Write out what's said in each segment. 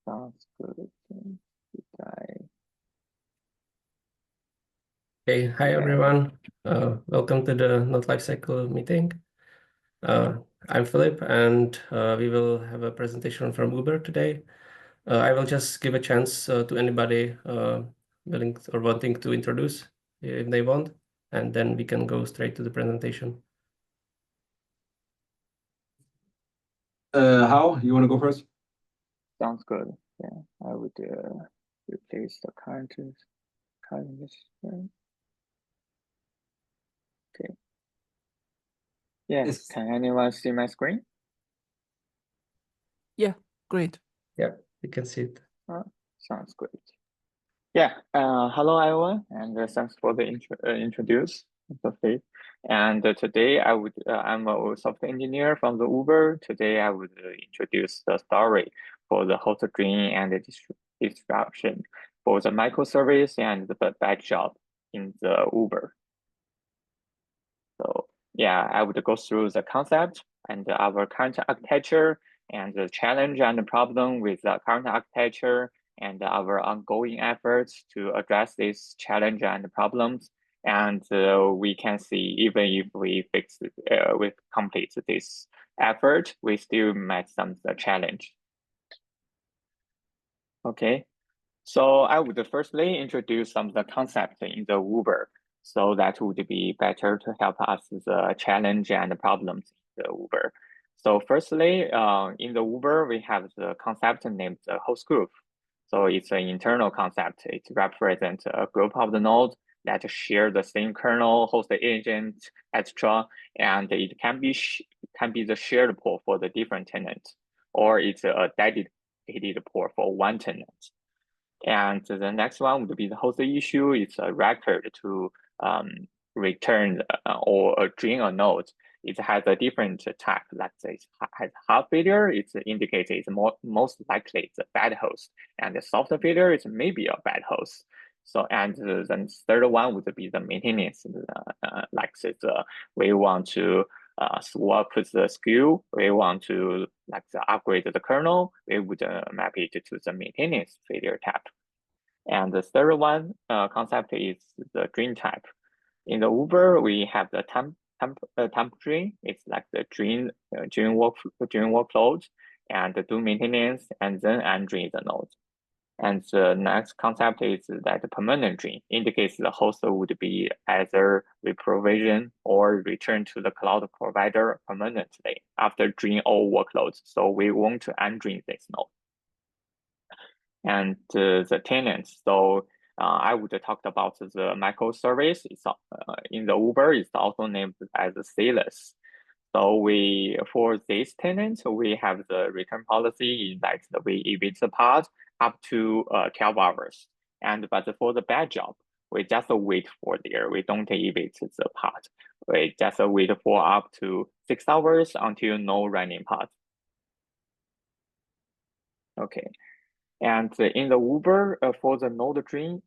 Sounds good. Okay, hi everyone. Welcome to the Node-Lifecycle meeting. I'm Philip, and we will have a presentation from Uber today. I will just give a chance to anybody willing or wanting to introduce if they want, and then we can go straight to the presentation. How you want to go first? Sounds good. Yeah, I would replace the current. Okay. Yeah. Yes. Can anyone see my screen? Yeah, great. Yeah, you can see it. Sounds great. Yeah. Hello everyone, and thanks for the introduce. Okay. And today I'm a software engineer from the Uber. Today I would introduce the story for the host string and the distribution for the microservice and the batch job in the Uber. So yeah, I would go through the concept and our current architecture and the challenge and the problem with the current architecture and our ongoing efforts to address this challenge and problems. And we can see even if we complete this effort, we still met some challenge. Okay, so I would firstly introduce some of the concepts in the Uber. So that would be better to help us the challenge and the problems in the Uber. So firstly, in the Uber, we have the concept named the host group. So it's an internal concept. It represents a group of the nodes that share the same kernel, host agent, etc. And it can be the shared pool for the different tenants, or it's a dedicated pool for one tenant. And the next one would be the host issue. It's a record to return or drain a node. It has a different type. Let's say it has hard failure. It indicates it's most likely it's a bad host, and the soft failure is maybe a bad host. So, and then third one would be the maintenance. Like we want to swap the SKU. We want to upgrade the kernel. We would map it to the maintenance failure type. And the third one concept is the drain type. In the Uber, we have the temp drain. It's like the drain workload and do maintenance and then undrain the node. And the next concept is that the permanent drain indicates the host would be either reprovision or return to the cloud provider permanently after drain all workloads. So we want to undrain this node. And the tenants. So I would talk about the microservice. It's in the Uber. It's also named as Salus. So for this tenant, we have the return policy that we evade the pod up to 12 hours. But for the bad job, we just wait for there. We don't evade the pod. We just wait for up to 6 hours until no running pod. Okay. And in the Uber, for the node drain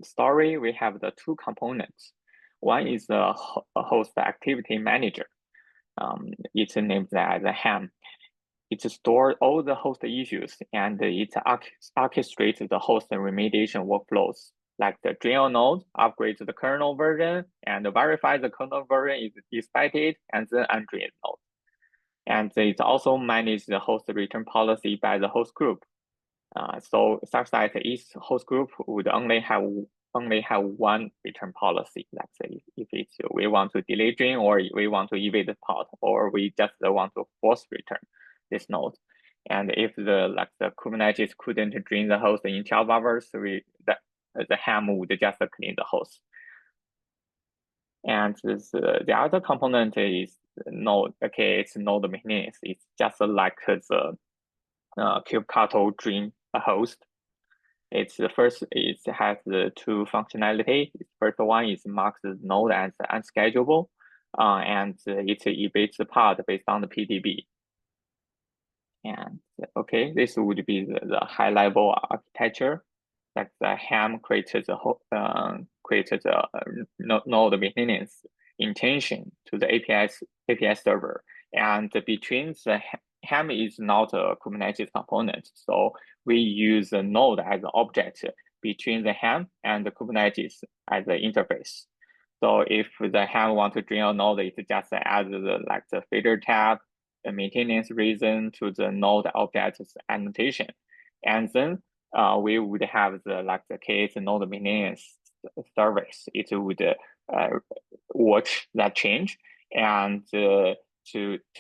story, we have the two components. One is the host activity manager. It's named as a HAM. It stores all the host issues and it orchestrates the host remediation workflows, like the drain node, upgrades the kernel version, and verify the kernel version is expected, and then undrain node. And it also manages the host return policy by the host group. So such that each host group would only have one return policy. Let's say if it's we want to delay drain, or we want to evade the pod, or we just want to force return this node. And if the Kubernetes couldn't drain the host in 12 hours, the HAM would just clean the host. And the other component is node. Okay, it's node maintenance. It's just like the kubectl drain a host. It has the two functionality. The first one is marks the node as unschedulable, and it evades the pod based on the PDB. And okay, this would be the high level architecture. Like the HAM created the node maintenance intention to the API server, and between the ham is not a Kubernetes component, so we use a node as an object between the ham and the Kubernetes as the interface. So if the ham want to join a node, it just adds the filter tab, the maintenance reason to the node object's annotation, and then we would have the case node maintenance service. It would watch that change and to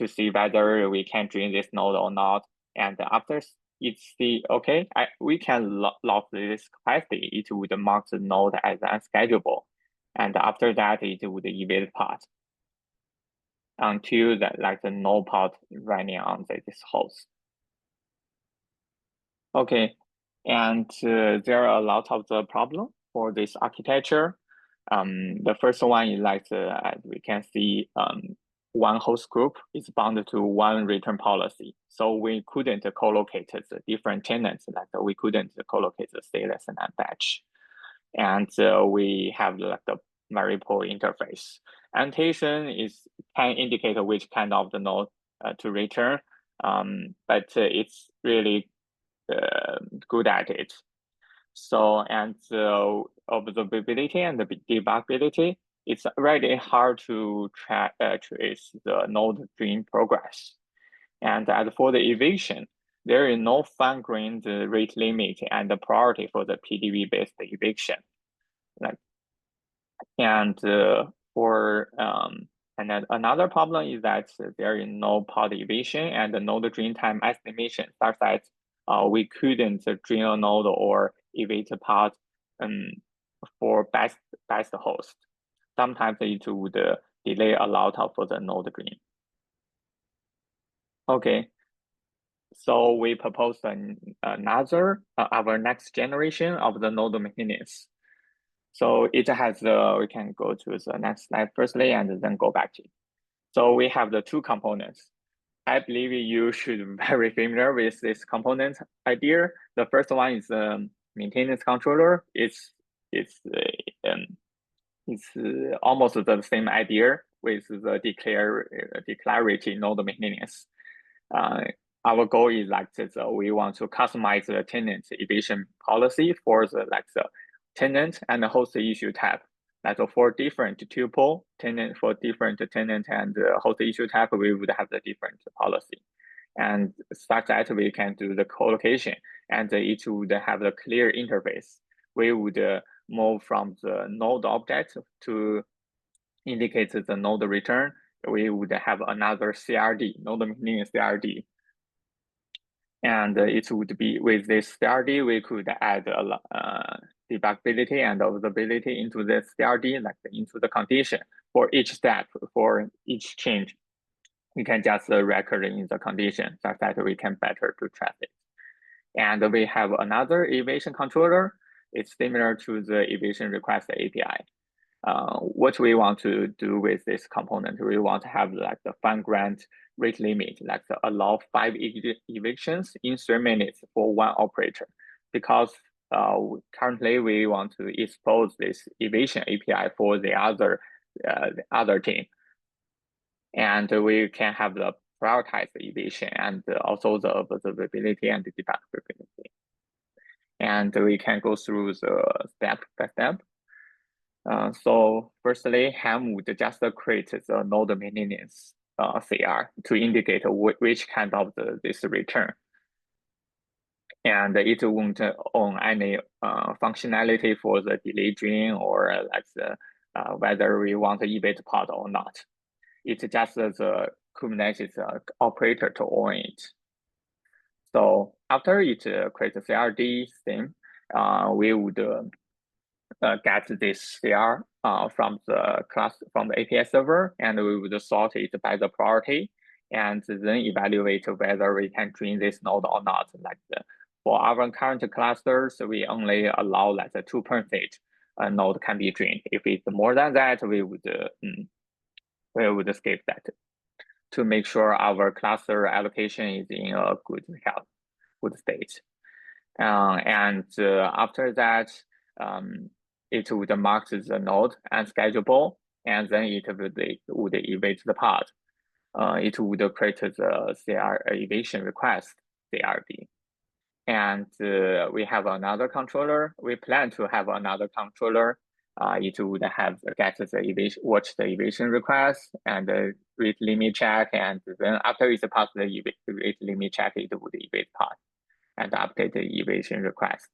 see whether we can join this node or not. And after it see, okay, we can log this capacity, it would mark the node as unschedulable. And after that, it would evade pod until the no pod running on this host. Okay, and there are a lot of the problem for this architecture. The first one is as we can see, one host group is bound to one return policy. So we couldn't co-locate the different tenants, we couldn't co-locate the stateless and batch. And we have the very poor interface. Annotation can indicate which kind of the node to return, but it's really good at it. So, and observability and the debuggability, it's really hard to trace the node join progress. And as for the evasion, there is no fine-grained rate limit and the priority for the PDV-based eviction. And another problem is that there is no pod evasion and the node join time estimation, such that we couldn't join a node or evade a pod for best host. Sometimes it would delay a lot for the node join. Okay, so we propose another our next generation of the node maintenance. So it has we can go to the next slide firstly and then go back to it. So we have the two components. I believe you should be very familiar with this component idea. The first one is maintenance controller. It's almost the same idea with the declaratory node maintenance. Our goal is we want to customize the tenant evasion policy for the tenant and the host issue type. For different tuple tenant, for different tenant and host issue type, we would have the different policy. And such that we can do the co-location and it would have a clear interface. We would move from the node object to indicate the node return. We would have another CRD, node maintenance CRD. And it would be with this CRD, we could add debuggability and observability into the CRD, into the condition for each step, for each change. We can just record in the condition such that we can better to track it. And we have another evasion controller. It's similar to the evasion request API. What we want to do with this component, we want to have the fine-grained rate limit, allow 5 evictions in 3 minutes for one operator, because currently we want to expose this evasion API for the other team, and we can have the prioritized evasion and also the observability and the debuggability. And we can go through the step by step. So firstly, ham would just create the node maintenance CR to indicate which kind of this return. And it won't own any functionality for the delay join or whether we want to evade pod or not. It's just the Kubernetes operator to own it. So after it creates a CRD thing, we would get this CR from the API server, and we would sort it by the priority, and then evaluate whether we can join this node or not. For our current clusters, we only allow the 2% node can be joined. If it's more than that, we would skip that to make sure our cluster allocation is in a good state. And after that, it would mark the node unschedulable, and then it would evade the pod. it would create the CR evasion request CRD. And we have another controller. We plan to have another controller. It would have get the evasion, watch the evasion request and read limit check, and then after it's passed the read limit check, it would evade part and update the evasion request.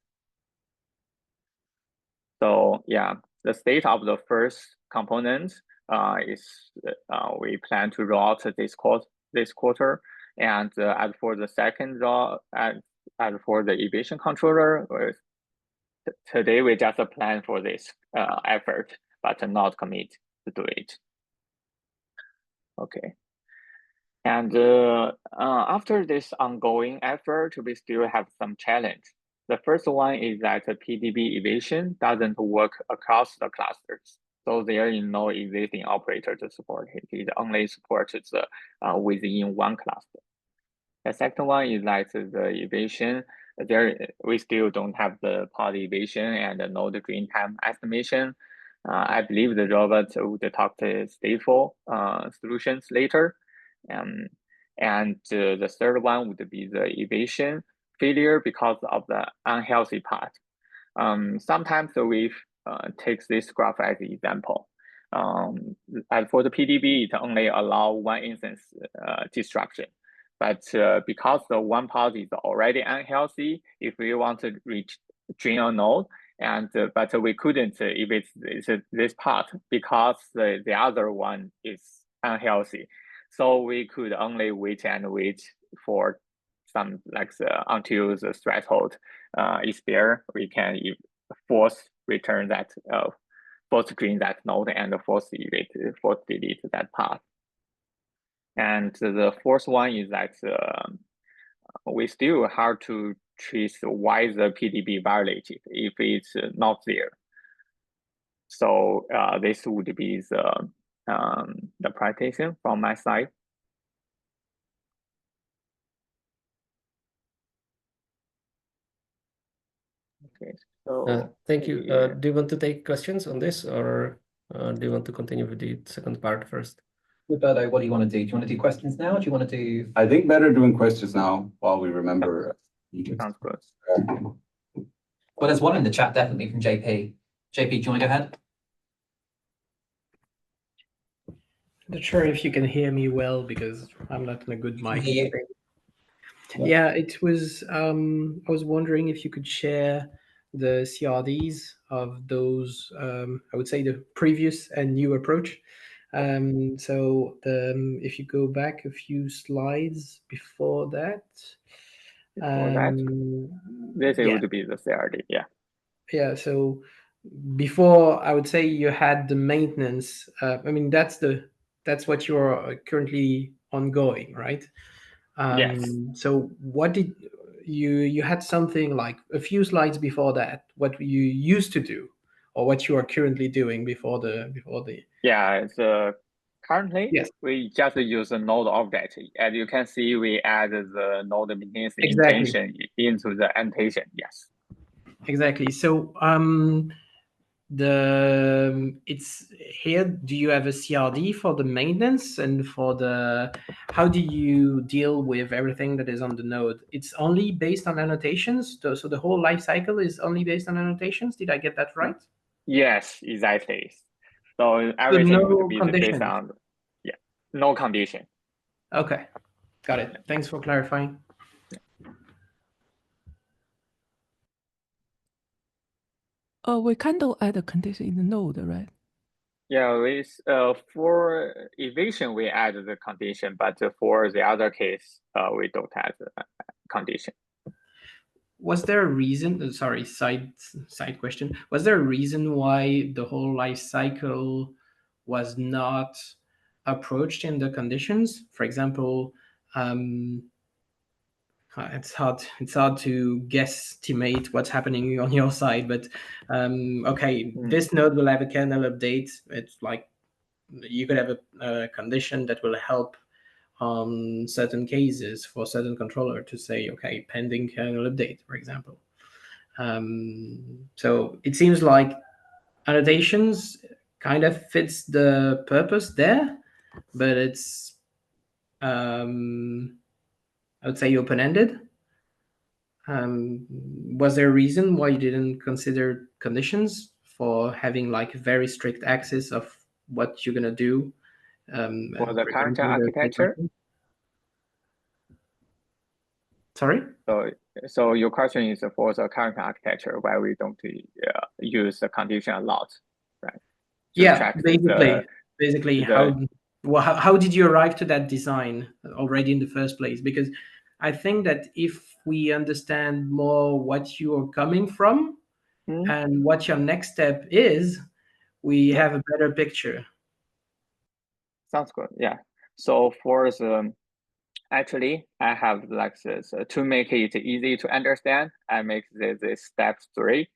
So yeah, the state of the first component is we plan to roll out this quarter, and as for the second roll, as for the evasion controller, today we just plan for this effort, but not commit to do it. Okay. And after this ongoing effort, we still have some challenge. The first one is that the PDB evasion doesn't work across the clusters. So there is no existing operator to support it. It only supports within one cluster. The second one is that the evasion, we still don't have the pod evasion and the node green time estimation. I believe the robot would talk to stateful solutions later. And the third one would be the evasion failure because of the unhealthy part. Sometimes we take this graph as an example. And for the PDB, it only allows one instance destruction. But because the one pod is already unhealthy, if we want to reach drain a node, but we couldn't if it's this part because the other one is unhealthy. So we could only wait for some until the threshold is there. We can force return that force screen that node and force delete that path. And the fourth one is that we still have to trace why the PDB violated if it's not there. So this would be the presentation from my side. Okay, so thank you. Do you want to take questions on this, or do you want to continue with the second part first? Roberto, what do you want to do? Do you want to do questions now? Or do you want to do? I think better doing questions now while we remember. Sounds good. Well, there's one in the chat definitely from JP. JP, do you want to go ahead? Not sure if you can hear me well because I'm not in a good mic. hear you. Yeah, it was. I was wondering if you could share the CRDs of those. I would say the previous and new approach. So if you go back a few slides before that. This would be the CRD, yeah. Yeah, so before I would say you had the maintenance. I mean that's what you're currently ongoing, right? Yes. So what did you had something like a few slides before that, what you used to do or what you are currently doing before the Yeah, currently yes. We just use a node object. As you can see, we add the node maintenance Exactly. intention into the annotation. Yes. Exactly. So it's here. Do you have a CRD for the maintenance and for the how do you deal with everything that is on the node? It's only based on annotations. So the whole life cycle is only based on annotations. Did I get that right? Yes, exactly. So everything no would be based conditions. on no condition. Okay, got it. Thanks for clarifying. We kind of add a condition in the node, right? Yeah, for evasion we add the condition, but for the other case, we don't add the condition. Was there a reason? Sorry, side question. Was there a reason why the whole life cycle was not approached in the conditions? For example, it's hard to guesstimate what's happening on your side, but this node will have a kernel update. It's like you could have a condition that will help on certain cases for certain controller to say, okay, pending kernel update, for example. So it seems like annotations kind of fits the purpose there, but it's I would say open-ended. Was there a reason why you didn't consider conditions for having like very strict access of what you're gonna do? For the current preventing the state architecture? machine? Sorry? So your question is for the current architecture, why we don't use the condition a lot, right? To Yeah, track basically, how did you arrive to that design already in the first place? Because I think that if we understand more what you are coming from and what your next step is, we have a better picture. Sounds good. Yeah. So for the actually, I have like this to make it easy to understand. I make this step 3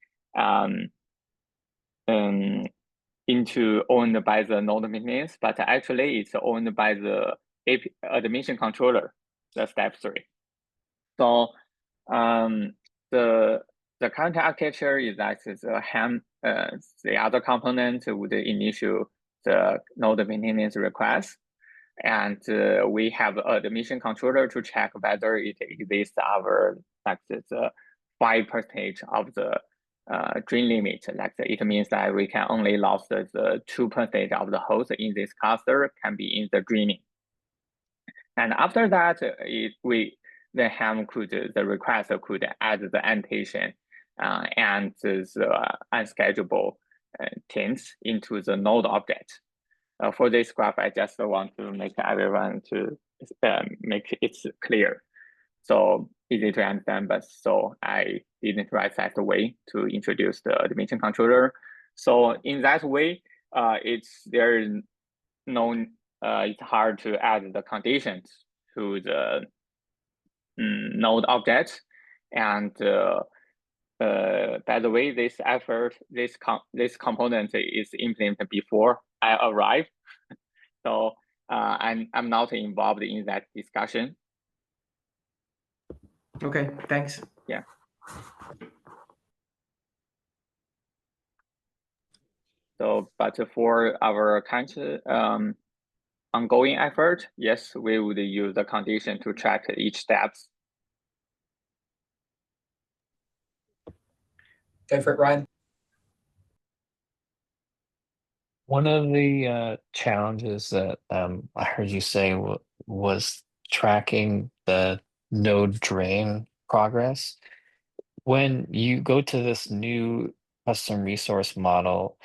into owned by the node maintenance, but actually it's owned by the admission controller. The step 3. So the current architecture is that the other component would initiate the node maintenance request. And we have an admission controller to check whether it exists our like the 5% of the drain limit. Like it means that we can only lose the 2% of the hosts in this cluster can be in the draining. And after that, the request could add the annotation and the unschedulable things into the node object. For this graph, I just want to make everyone to make it clear. So easy to understand, but so I didn't write that way to introduce the admission controller. So in that way, it's hard to add the conditions to the node object. And by the way, this component is implemented before I arrive. So I'm not involved in that discussion. Okay, thanks. Yeah. So, but for our current ongoing effort, yes, we would use the condition to track each steps. Go for it, Ryan. One of the challenges that I heard you say was tracking the node drain progress. When you go to this new custom resource model,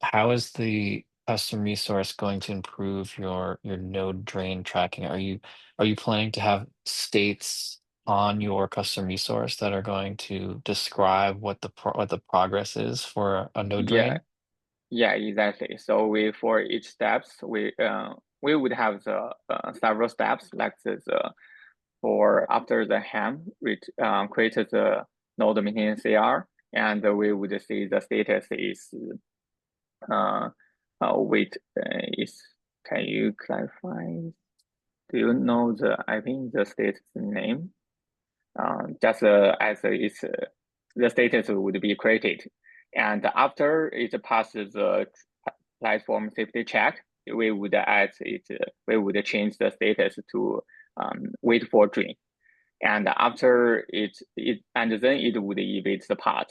how is the custom resource going to improve your node drain tracking? Are you planning to have states on your custom resource that are going to describe what the progress is for a node drain? Yeah, exactly. So for each steps, we would have the several steps like this. For after the ham, which created the node maintenance CR, and we would see the status is is. Can you clarify? Do you know the status name? Just as it's the status would be created, and after it passes the platform safety check, we would add it. We would change the status to wait for drain, and after and then it would evade the path.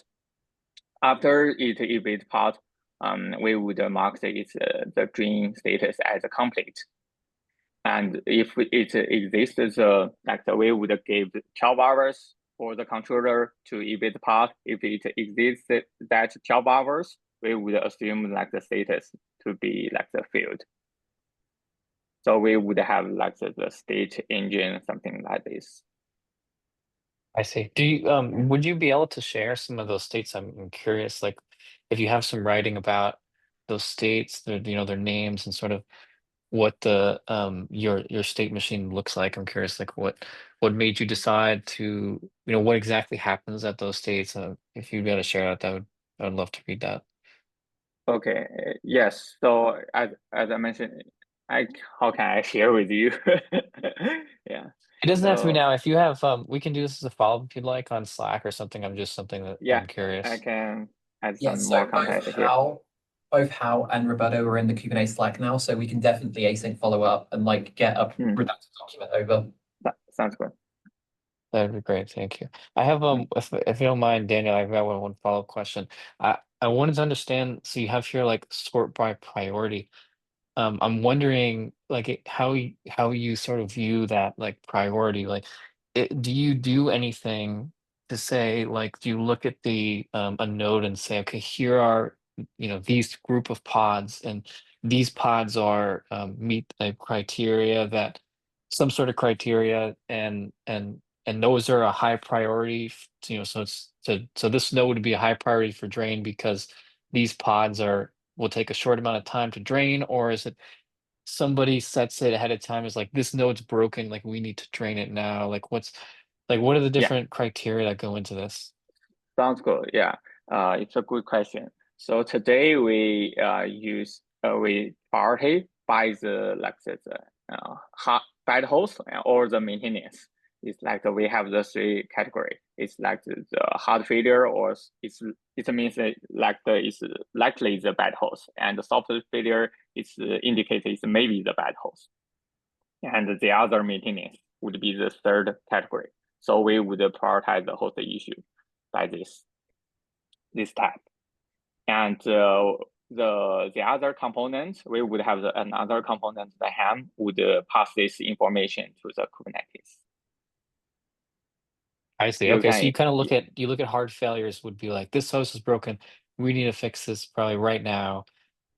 After it evades path, we would mark the drain status as complete. And if it exists, like we would give 12 hours for the controller to evade the path. If it exists that 12 hours, we would assume like the status to be like the field. So we would have like the state engine, something like this. I see. Do you would you be able to share some of those states? I'm curious, like if you have some writing about those states, their their names and sort of what the your state machine looks like. I'm curious, like what made you decide to what exactly happens at those states. If you'd be able to share that, I would love to read that. Okay. Yes. So as I mentioned, how can I share with you? Yeah. It doesn't have to be So now. If you have, we can do this as a follow-up if you'd like on Slack or something. I'm just something that yeah, I'm curious. I can add Yeah, some so more both context here. how both Hao and Roberto are in the Kubernetes Slack now, so we can definitely async follow up and like get a redacted document over. That sounds good. That'd be great. Thank you. I have if you don't mind, Daniel, I've got one follow-up question. I wanted to understand. So you have here like sort by priority. I'm wondering how you sort of view that like priority. Like, do you do anything to say like, do you look at the a node and say, okay, here are these group of pods, and these pods are meet a criteria that some sort of criteria, and those are a high priority. So so this node would be a high priority for drain because these pods will take a short amount of time to drain, or is it somebody sets it ahead of time as like this node's broken, like we need to drain it now? Like what are the different criteria that go into this? Sounds good. Yeah, it's a good question. So today we we priority by the bad host or the maintenance. It's like we have the three category. It's like the hard failure, or it means that it's likely the bad host, and the soft failure is indicated it's maybe the bad host, and the other maintenance would be the third category. So we would prioritize the host issue by this type, and the other component, we would have another component, the ham would pass this information to the Kubernetes. I see. Okay, so you kind of look at hard failures would be like, this host is broken. We need to fix this probably right now.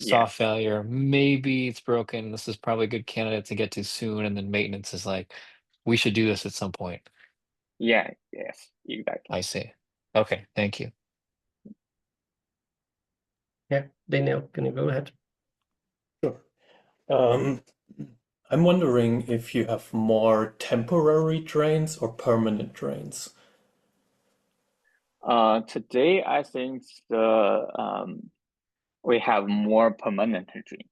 Soft failure, maybe it's broken. This is probably a good candidate to get to soon. And then maintenance is like, we should do this at some point. Yeah, yes, exactly. I see. Okay, thank you. Yeah, Daniel, can you go ahead? Sure. I'm wondering if you have more temporary drains or permanent drains. Today, I think we have more permanent drain,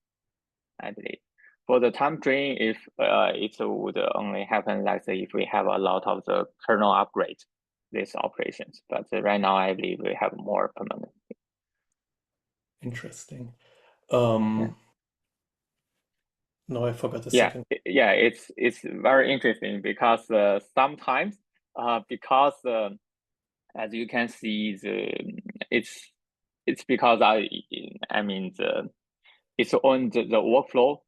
I believe. For the time drain, if it would only happen, like say, if we have a lot of the kernel upgrade, these operations. But right now, I believe we have more permanent. Interesting. No, I forgot the second. Yeah, it's very interesting because sometimes because as you can see, it's because I mean it's on the workflow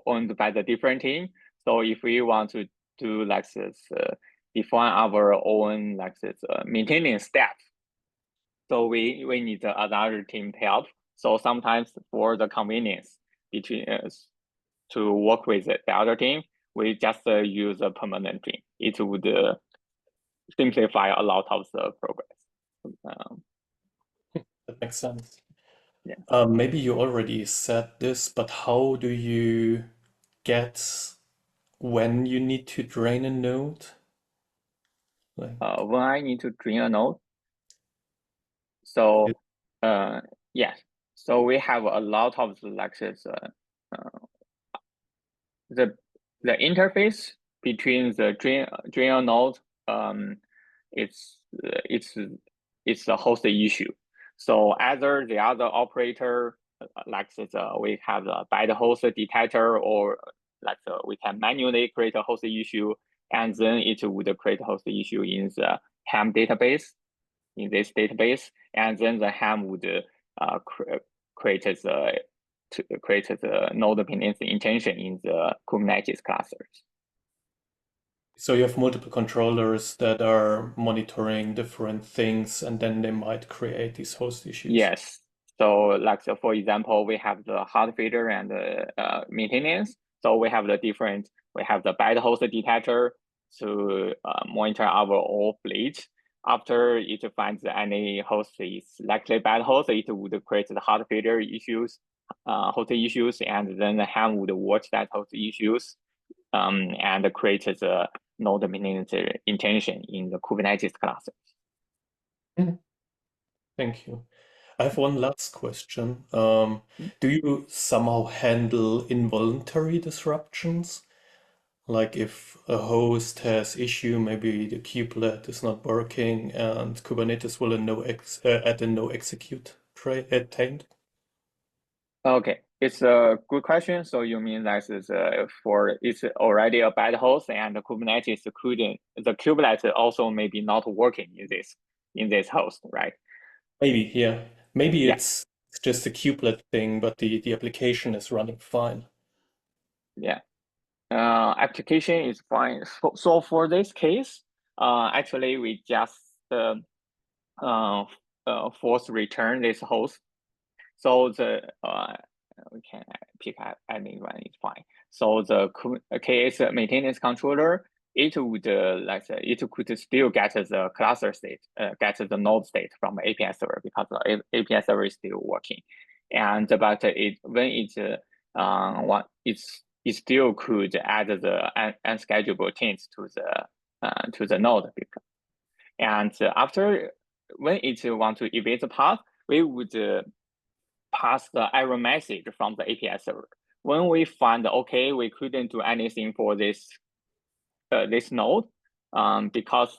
owned by the different team. So if we want to do like this, define our own like this maintenance steps, so we need another team help. So sometimes for the convenience between to work with the other team, we just use a permanent team. It would simplify a lot of the progress. That makes sense. Yeah. Maybe you already said this, but how do you get when you need to drain a node? When I need to drain a node. So yes. So we have a lot of the like this the interface between the drain node, it's a host issue. So either the other operator, like this, we have a bad host detector, or like we can manually create a host issue, and then it would create a host issue in the ham database, in this database, and then the ham would create the node dependency injection in the Kubernetes clusters. So you have multiple controllers that are monitoring different things, and then they might create these host issues. Yes. So like for example, we have the hard failure and the maintenance. So we have the bad host detector to monitor our whole fleet. After it finds any host is likely bad host, it would create the hard failure issues, host issues, and then the ham would watch that host issues and create the node maintenance intention in the Kubernetes cluster. Thank you. I have one last question. Do you somehow handle involuntary disruptions? Like if a host has issue, maybe the kubelet is not working and Kubernetes will add a no execute attained? Okay, it's a good question. So you mean that is it's already a bad host and the Kubernetes couldn't, the kubelet also maybe not working in this host, right? Maybe, yeah. Maybe Yeah. it's just a kubelet thing, but the application is running fine. Yeah. Application is fine. So for this case, actually we just force return this host. So the we can pick anyone is fine. So the KS maintenance controller, it would it could still get the cluster state, get the node state from the API server because the API server is still working, and but when it still could add the unschedulable change to the node, and after when it want to evade the path, we would pass the error message from the API server. When we find, okay, we couldn't do anything for this this node, because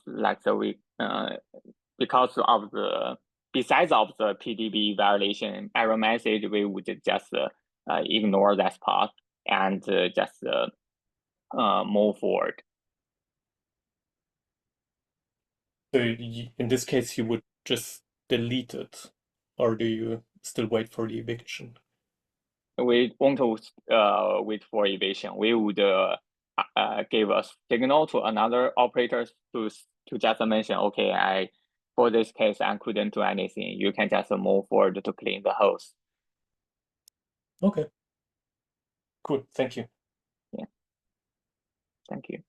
because of the besides of the PDB violation error message, we would just ignore that part and just move forward. So in this case, you would just delete it, or do you still wait for the eviction? We won't wait for evasion. We would give a signal to another operator to just mention, okay, for this case I couldn't do anything. You can just move forward to clean the host. Okay. Cool. Thank you. Yeah. Thank you.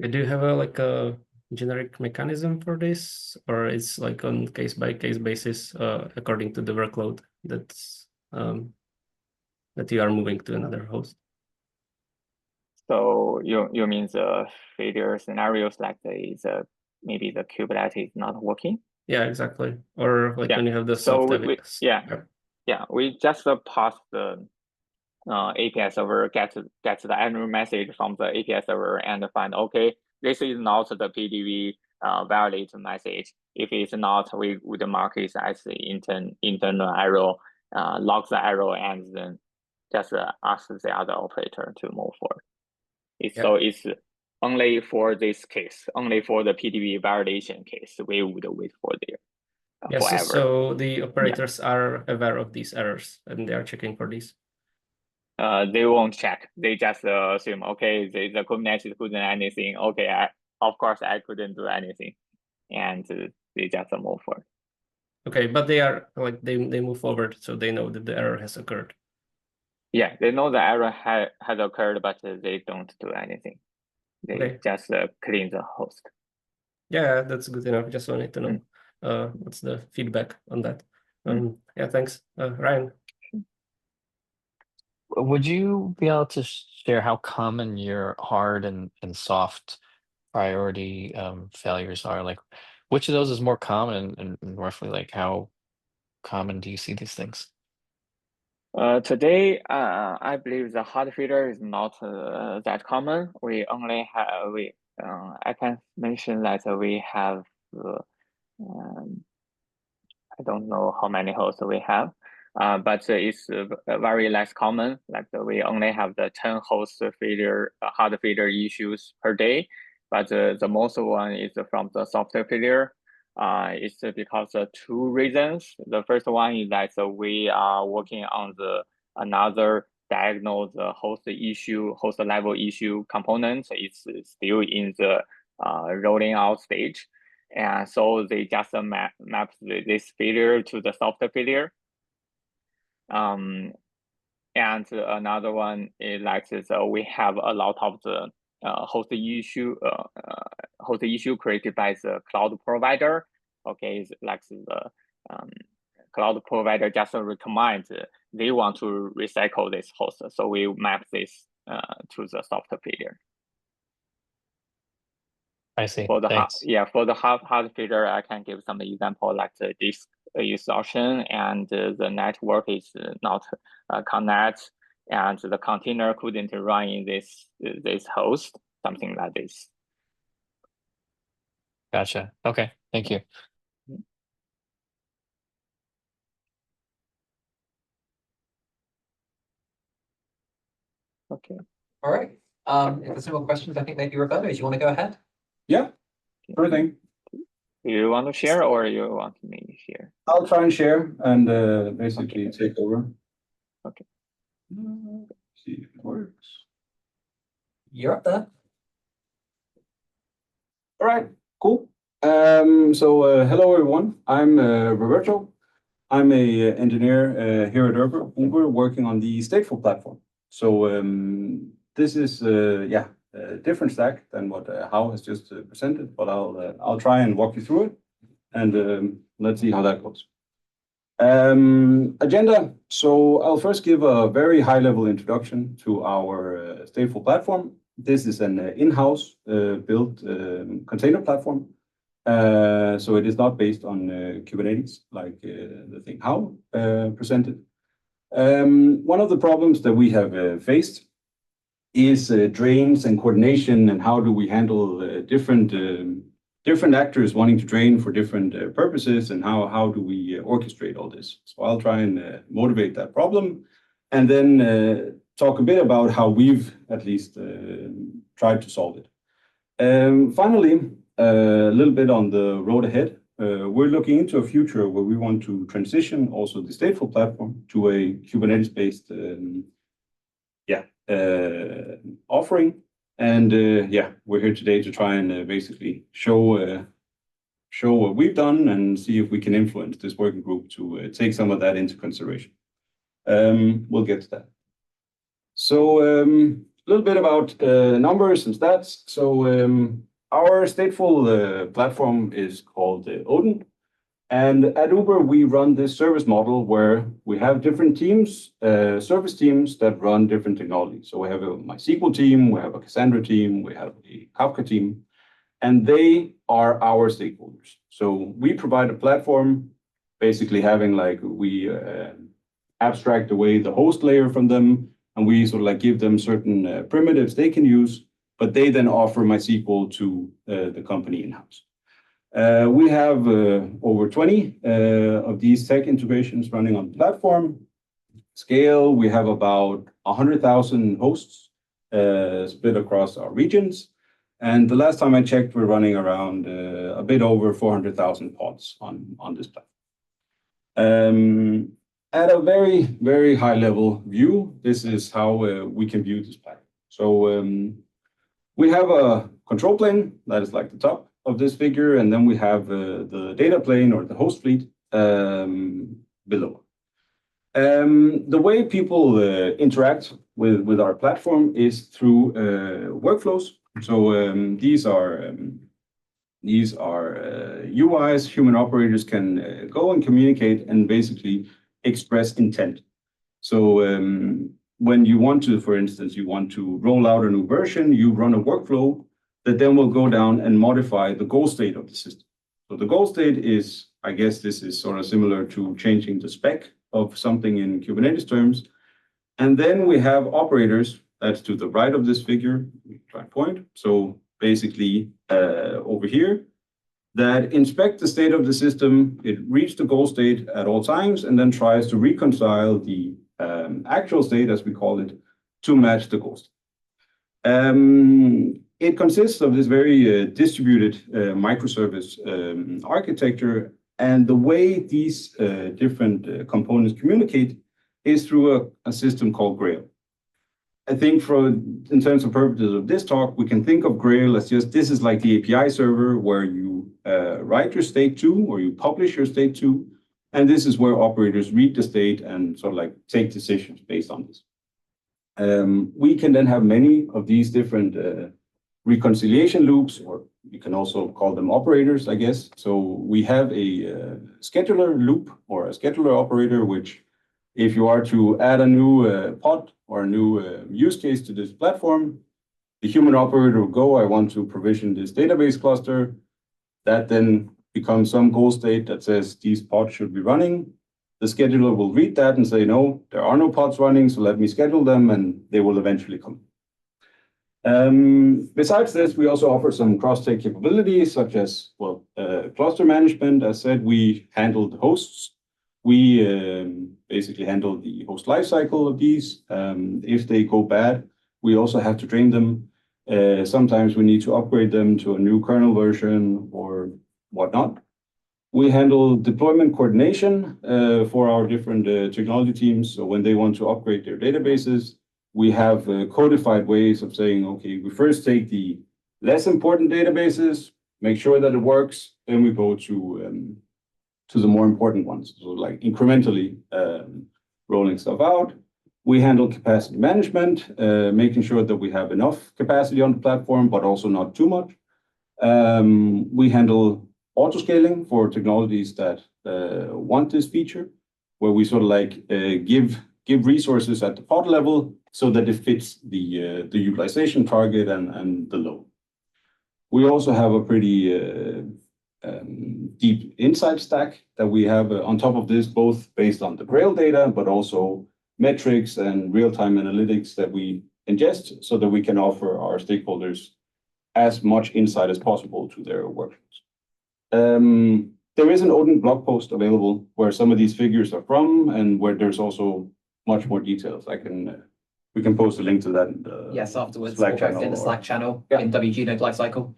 Do you have a generic mechanism for this, or it's like on case by case basis according to the workload that's that you are moving to another host? So you mean the failure scenarios like maybe the Kubernetes is not working? Yeah, exactly. Or like when you have the So soft we just pass the API server, get the error message from the API server and find, okay, this is not the PDB valid message. If it's not, we would mark it as the internal error, log the error, and then just ask the other operator to move forward. So it's only for this case, only for the PDB validation case, we would wait for the forever. So the operators are aware of these errors and they are checking for these. They won't check. They just assume, okay, the Kubernetes couldn't do anything. Okay, of course I couldn't do anything, and they just move forward. Okay, but they are like they move forward, so they know that the error has occurred. Yeah, they know the error has occurred, but they don't do anything. They just clean the host. Yeah, that's good enough. Just wanted to know what's the feedback on that. Yeah, thanks, Ryan. Would you be able to share how common your hard and soft priority failures are? Like, which of those is more common, and roughly like how common do you see these things? Today, I believe the hard failure is not that common. We only have I can mention that we have I don't know how many hosts we have, but it's very less common. Like we only have the 10 host failure, hard failure issues per day, but the most one is from the software failure. It's because of two reasons. The first one is that we are working on another diagnose the host level issue component. It's still in the rolling out stage. And so they just map this failure to the software failure. And another one is like this, we have a lot of the host issue created by the cloud provider. Okay, it's like the cloud provider just recommends they want to recycle this host, so we map this to the software failure. I see. For the Thanks. for the hard failure, I can give some example like the disk exhaustion and the network is not connect, and the container couldn't run in this host, something like this. Gotcha. Okay. Thank you. Okay. All right. If there's no more questions, I think maybe Roberto, do you want to go ahead? Yeah, sure thing. Do you want to share or you want me to share? I'll try and share and basically take over. Okay. See if it works. You're up there. All right, cool. Hello everyone. I'm Roberto. I'm a engineer here at Uber working on the stateful platform. So this is a different stack than what Hao has just presented, but I'll try and walk you through it, and let's see how that goes. Agenda. So I'll first give a very high-level introduction to our stateful platform. This is an in-house built container platform. So it is not based on Kubernetes like the thing Hao presented. One of the problems that we have faced is drains and coordination, and how do we handle different actors wanting to drain for different purposes, and how do we orchestrate all this? So I'll try and motivate that problem, and then talk a bit about how we've at least tried to solve it. Finally, a little bit on the road ahead. We're looking into a future where we want to transition also the stateful platform to a Kubernetes-based offering. And we're here today to try and basically show what we've done and see if we can influence this working group to take some of that into consideration. We'll get to that. So a little bit about numbers and stats. So our stateful platform is called Odin. And at Uber, we run this service model where we have different teams, service teams that run different technologies. So we have a MySQL team, we have a Cassandra team, we have a Kafka team, and they are our stakeholders. So we provide a platform, basically having we abstract away the host layer from them, and we sort of give them certain primitives they can use, but they then offer MySQL to the company in-house. We have over 20 of these tech integrations running on the platform. Scale, we have about 100,000 hosts split across our regions. And the last time I checked, we're running around a bit over 400,000 pods on this platform. At a very, very high level view, this is how we can view this platform. So we have a control plane that is like the top of this figure, and then we have the data plane or the host fleet below. The way people interact with our platform is through workflows. So these are UIs. Human operators can go and communicate and basically express intent. So when you want to, for instance, you want to roll out a new version, you run a workflow that then will go down and modify the goal state of the system. So the goal state is, I guess this is sort of similar to changing the spec of something in Kubernetes terms. And then we have operators, that's to the right of this figure, try point. So basically over here, that inspect the state of the system, it reads the goal state at all times, and then tries to reconcile the actual state, as we call it, to match the goal state. It consists of this very distributed microservice architecture, and the way these different components communicate is through a system called Grail. I think in terms of purposes of this talk, we can think of Grail as this is like the API server where you write your state to, or you publish your state to, and this is where operators read the state and sort of take decisions based on this. We can then have many of these different reconciliation loops, or you can also call them operators, I guess. So we have a scheduler loop or a scheduler operator, which if you are to add a new pod or a new use case to this platform, the human operator will go, I want to provision this database cluster. That then becomes some goal state that says these pods should be running. The scheduler will read that and say, no, there are no pods running, so let me schedule them, and they will eventually come. Besides this, we also offer some cross-state capabilities, such as, cluster management. As said, we handle the hosts. We basically handle the host lifecycle of these. If they go bad, We also have to train them. Sometimes we need to upgrade them to a new kernel version or whatnot. We handle deployment coordination for our different technology teams. So when they want to upgrade their databases, we have codified ways of saying, okay, we first take the less important databases, make sure that it works, then we go to the more important ones. So like incrementally rolling stuff out. We handle capacity management, making sure that we have enough capacity on the platform, but also not too much. We handle auto-scaling for technologies that want this feature, where we sort of like give resources at the pod level so that it fits the utilization target and the load. We also have a pretty deep insight stack that we have on top of this, both based on the Grail data, but also metrics and real-time analytics that we ingest so that we can offer our stakeholders as much insight as possible to their workflows. There is an Odin blog post available where some of these figures are from and where there's also much more details. We can post a link to that in the yes, afterwards, Slack or channel in the Slack channel yeah. in WG-Node-Lifecycle.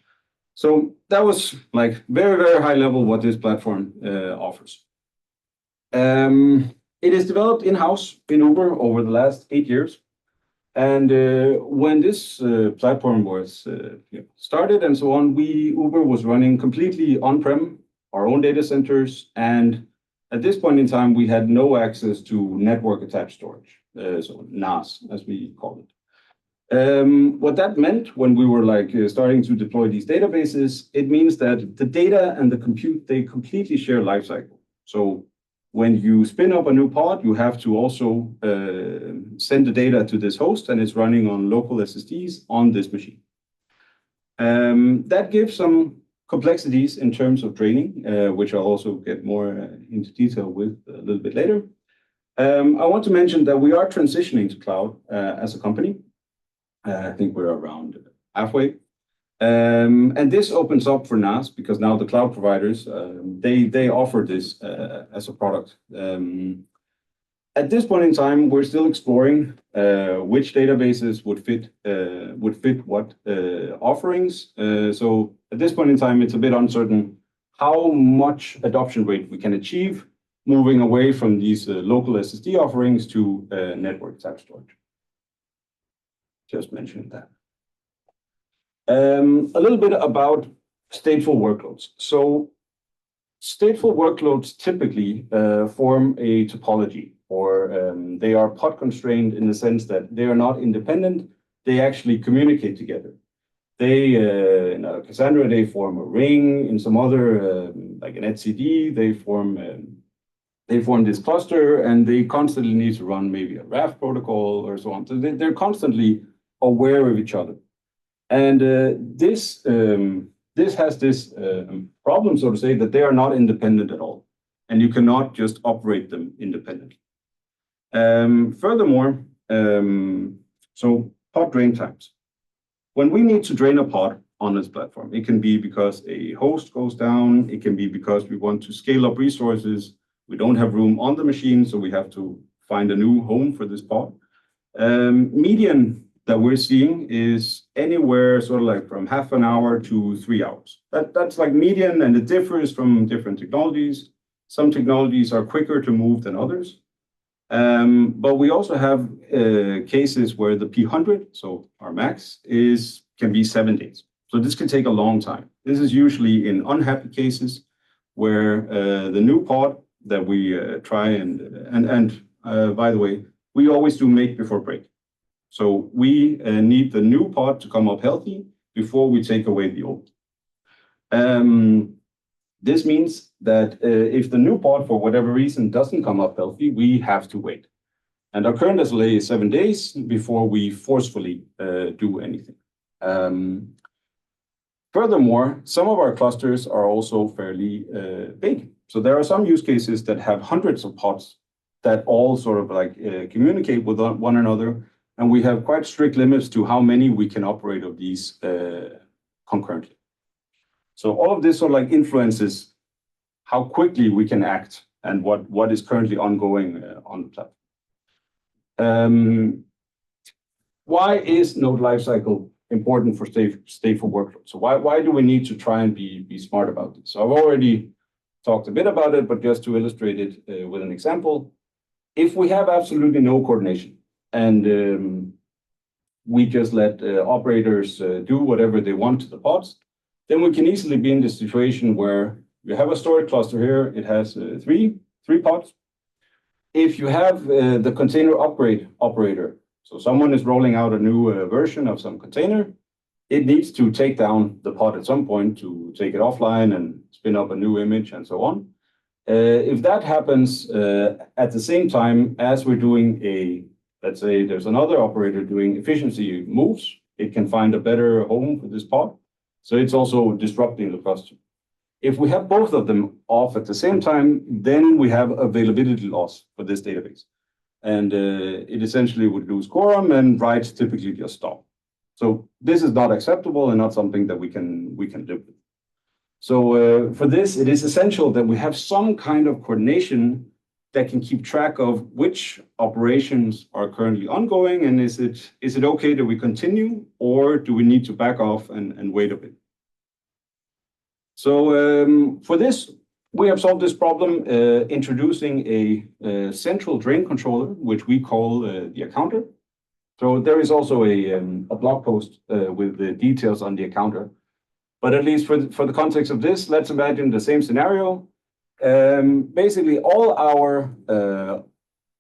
So that was like very, very high level what this platform offers. It is developed in-house in Uber over the last 8 years. And when this platform was started and so on, Uber was running completely on-prem, our own data centers. And at this point in time, we had no access to network attached storage, so NAS, as we call it. What that meant when we were like starting to deploy these databases, it means that the data and the compute, they completely share lifecycle. So when you spin up a new pod, you have to also send the data to this host, and it's running on local SSDs on this machine. That gives some complexities in terms of training, which I'll also get more into detail with a little bit later. I want to mention that we are transitioning to cloud as a company. I think we're around halfway. And this opens up for NAS because now the cloud providers, they offer this as a product. At this point in time, we're still exploring which databases would fit what offerings. So at this point in time, it's a bit uncertain how much adoption rate we can achieve moving away from these local SSD offerings to network type storage. Just mentioning that. A little bit about stateful workloads. So stateful workloads typically form a topology, or they are pod constrained in the sense that they are not independent. They actually communicate together. They, in Cassandra, they form a ring. In some other, like an etcd, they form this cluster, and they constantly need to run maybe a RAF protocol or so on. So they're constantly aware of each other. And this has this problem, so to say, that they are not independent at all. And you cannot just operate them independently. Furthermore, so pod drain times. When we need to drain a pod on this platform, it can be because a host goes down. It can be because we want to scale up resources. We don't have room on the machine, so we have to find a new home for this pod. Median that we're seeing is anywhere sort of like from half an hour to 3 hours. That's like median, and it differs from different technologies. Some technologies are quicker to move than others. But we also have cases where the P100, so our max, can be 7 days. So this can take a long time. This is usually in unhappy cases where the new pod that we try and by the way, we always do make before break. So we need the new pod to come up healthy before we take away the old. This means that if the new pod, for whatever reason, doesn't come up healthy, we have to wait. And our current SLA is 7 days before we forcefully do anything. Furthermore, some of our clusters are also fairly big. So there are some use cases that have hundreds of pods that all sort of like communicate with one another. And we have quite strict limits to how many we can operate of these concurrently. So all of this sort of like influences how quickly we can act and what is currently ongoing on the platform. why is node lifecycle important for stateful workloads? So why do we need to try and be smart about this? So I've already talked a bit about it, but just to illustrate it with an example, if we have absolutely no coordination and we just let operators do whatever they want to the pods, then we can easily be in this situation where you have a storage cluster here. It has three pods. If you have the container upgrade operator, so someone is rolling out a new version of some container, it needs to take down the pod at some point to take it offline and spin up a new image and so on. If that happens at the same time as we're doing let's say there's another operator doing efficiency moves, it can find a better home for this pod. So it's also disrupting the cluster. If we have both of them off at the same time, then we have availability loss for this database. And it essentially would lose quorum and writes typically just stop. So this is not acceptable and not something that we can live with. So for this, it is essential that we have some kind of coordination that can keep track of which operations are currently ongoing, and is it okay that we continue, or do we need to back off and wait a bit? So for this, we have solved this problem introducing a central drain controller, which we call the accounter. So there is also a blog post with the details on the accounter. But at least for the context of this, let's imagine the same scenario. Basically, all our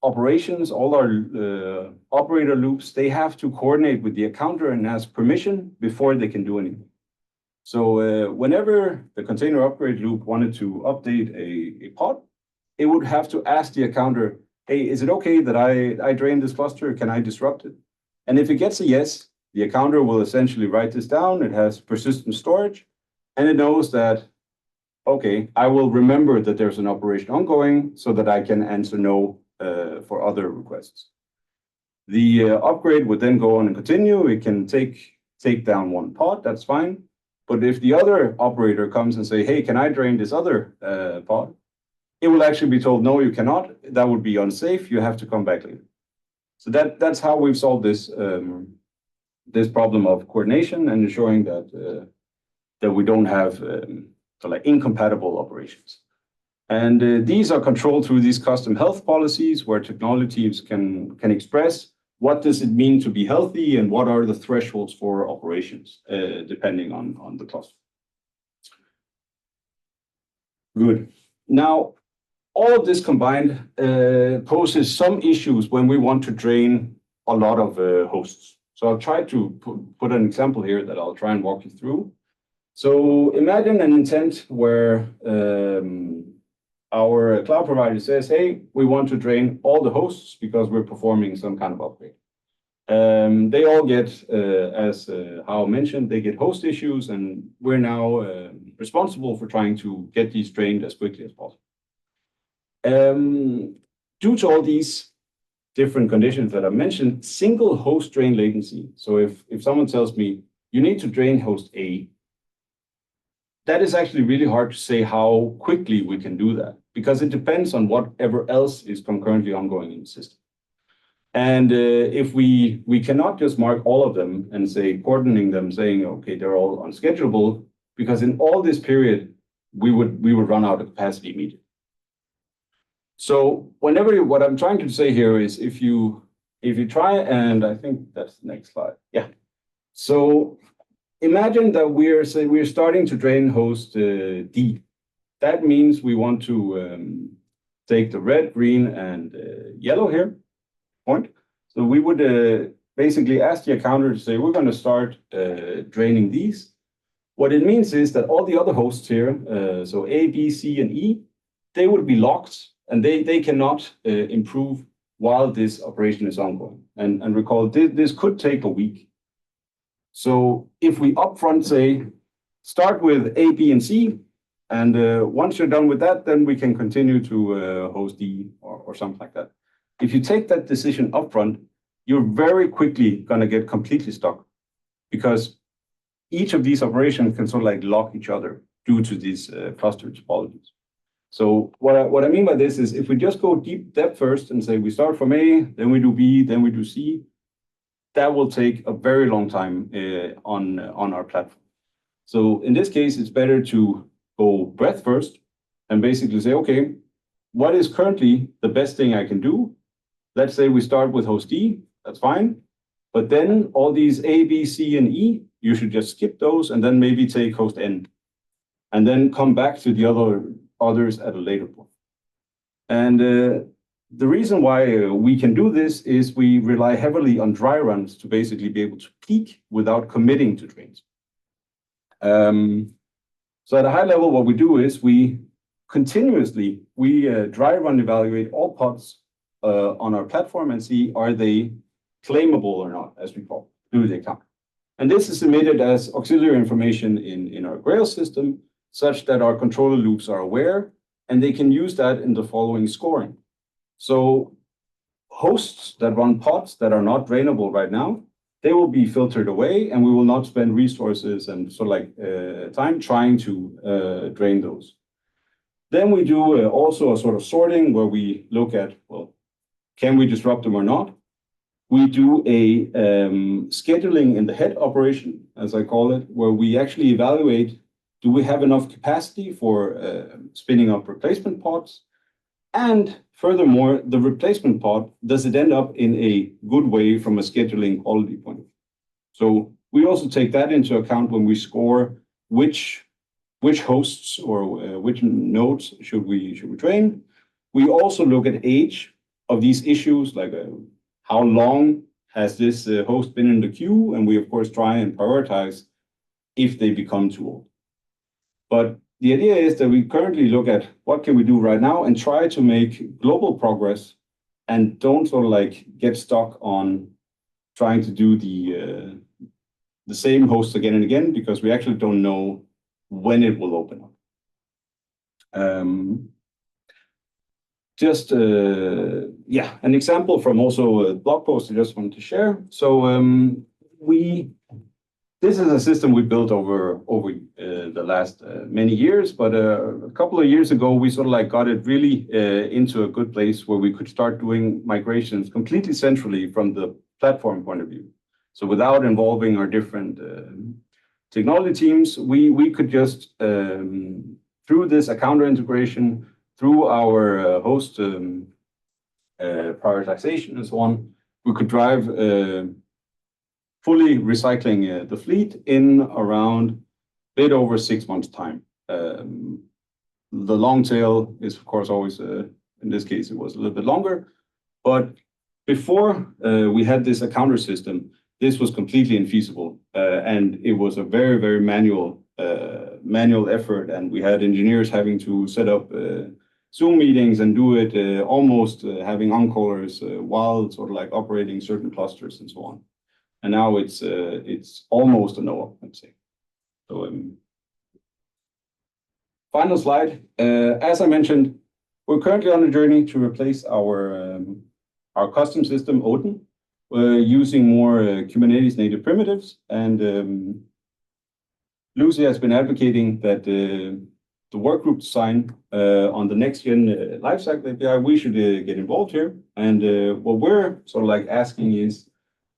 operations, all our operator loops, they have to coordinate with the accounter and ask permission before they can do anything. So whenever the container upgrade loop wanted to update a pod, it would have to ask the accounter, hey, is it okay that I drain this cluster? Can I disrupt it? And if it gets a yes, the accounter will essentially write this down. It has persistent storage, and it knows that, okay, I will remember that there's an operation ongoing so that I can answer no for other requests. The upgrade would then go on and continue. It can take down one pod, that's fine. But if the other operator comes and say, hey, can I drain this other pod? It will actually be told, no, you cannot. That would be unsafe. You have to come back later. So that's how we've solved this this problem of coordination and ensuring that we don't have like incompatible operations. And these are controlled through these custom health policies where technology teams can express what does it mean to be healthy and what are the thresholds for operations, depending on the cluster. Good. Now, all of this combined poses some issues when we want to drain a lot of hosts. So I'll try to put an example here that I'll try and walk you through. So imagine an intent where our cloud provider says, hey, we want to drain all the hosts because we're performing some kind of upgrade. They all get, as Hao mentioned, they get host issues, and we're now responsible for trying to get these drained as quickly as possible. Due to all these different conditions that I mentioned, single host drain latency. So if someone tells me, you need to drain host A, that is actually really hard to say how quickly we can do that, because it depends on whatever else is concurrently ongoing in the system. And if we cannot just mark all of them and say, coordinating them, saying, okay, they're all unschedulable, because in all this period, we would run out of capacity immediately. So what I'm trying to say here is if you try, and I think that's the next slide. Yeah. So imagine that we're starting to drain host D. That means we want to take the red, green, and yellow here. Point. So we would basically ask the accounter to say, we're going to start draining these. What it means is that all the other hosts here, so A, B, C, and E, they would be locked, and they cannot improve while this operation is ongoing. And recall, this could take a week. So if we upfront say, start with A, B, and C, and once you're done with that, then we can continue to host D or something like that. If you take that decision upfront, you're very quickly going to get completely stuck, because each of these operations can sort of like lock each other due to these cluster topologies. So what I mean by this is, if we just go deep depth first and say we start from A, then we do B, then we do C, that will take a very long time on our platform. So in this case, it's better to go breadth first and basically say, okay, what is currently the best thing I can do? Let's say we start with host D, that's fine. But then all these A, B, C, and E, you should just skip those and then maybe take host N. And then come back to the others at a later point. And the reason why we can do this is we rely heavily on dry runs to basically be able to peak without committing to drains. So at a high level, what we do is we continuously dry run evaluate all pods on our platform and see, are they claimable or not, as we call it, do they count? And this is emitted as auxiliary information in our Grail system, such that our controller loops are aware, and they can use that in the following scoring. So hosts that run pods that are not drainable right now, they will be filtered away, and we will not spend resources and time trying to drain those. Then we do also a sort of sorting where we look at, well, can we disrupt them or not? We do a scheduling in the head operation, as I call it, where we actually evaluate, do we have enough capacity for spinning up replacement pods? And furthermore, the replacement pod, does it end up in a good way from a scheduling quality point of view? So we also take that into account when we score which hosts or which nodes should we drain. We also look at age of these issues, like how long has this host been in the queue, and we of course try and prioritize if they become too old. But the idea is that we currently look at what can we do right now and try to make global progress, and don't sort of like get stuck on trying to do the same hosts again and again, because we actually don't know when it will open up. An example from also a blog post I just wanted to share. So this is a system we built over the last many years, but a couple of years ago, we sort of like got it really into a good place where we could start doing migrations completely centrally from the platform point of view. So without involving our different technology teams, we could just, through this account integration, through our host prioritization and so on, we could drive fully recycling the fleet in around a bit over 6 months' time. The long tail is, of course, always, in this case, it was a little bit longer. But before we had this accounter system, this was completely infeasible. And it was a very, very manual effort. And we had engineers having to set up Zoom meetings and do it almost having on-callers while sort of like operating certain clusters and so on. And now it's almost a no-op, I'd say. So final slide. As I mentioned, we're currently on a journey to replace our custom system, Odin, using more Kubernetes native primitives. And Lucy has been advocating that the workgroup design on the next gen lifecycle API, we should get involved here. And what we're sort of like asking is,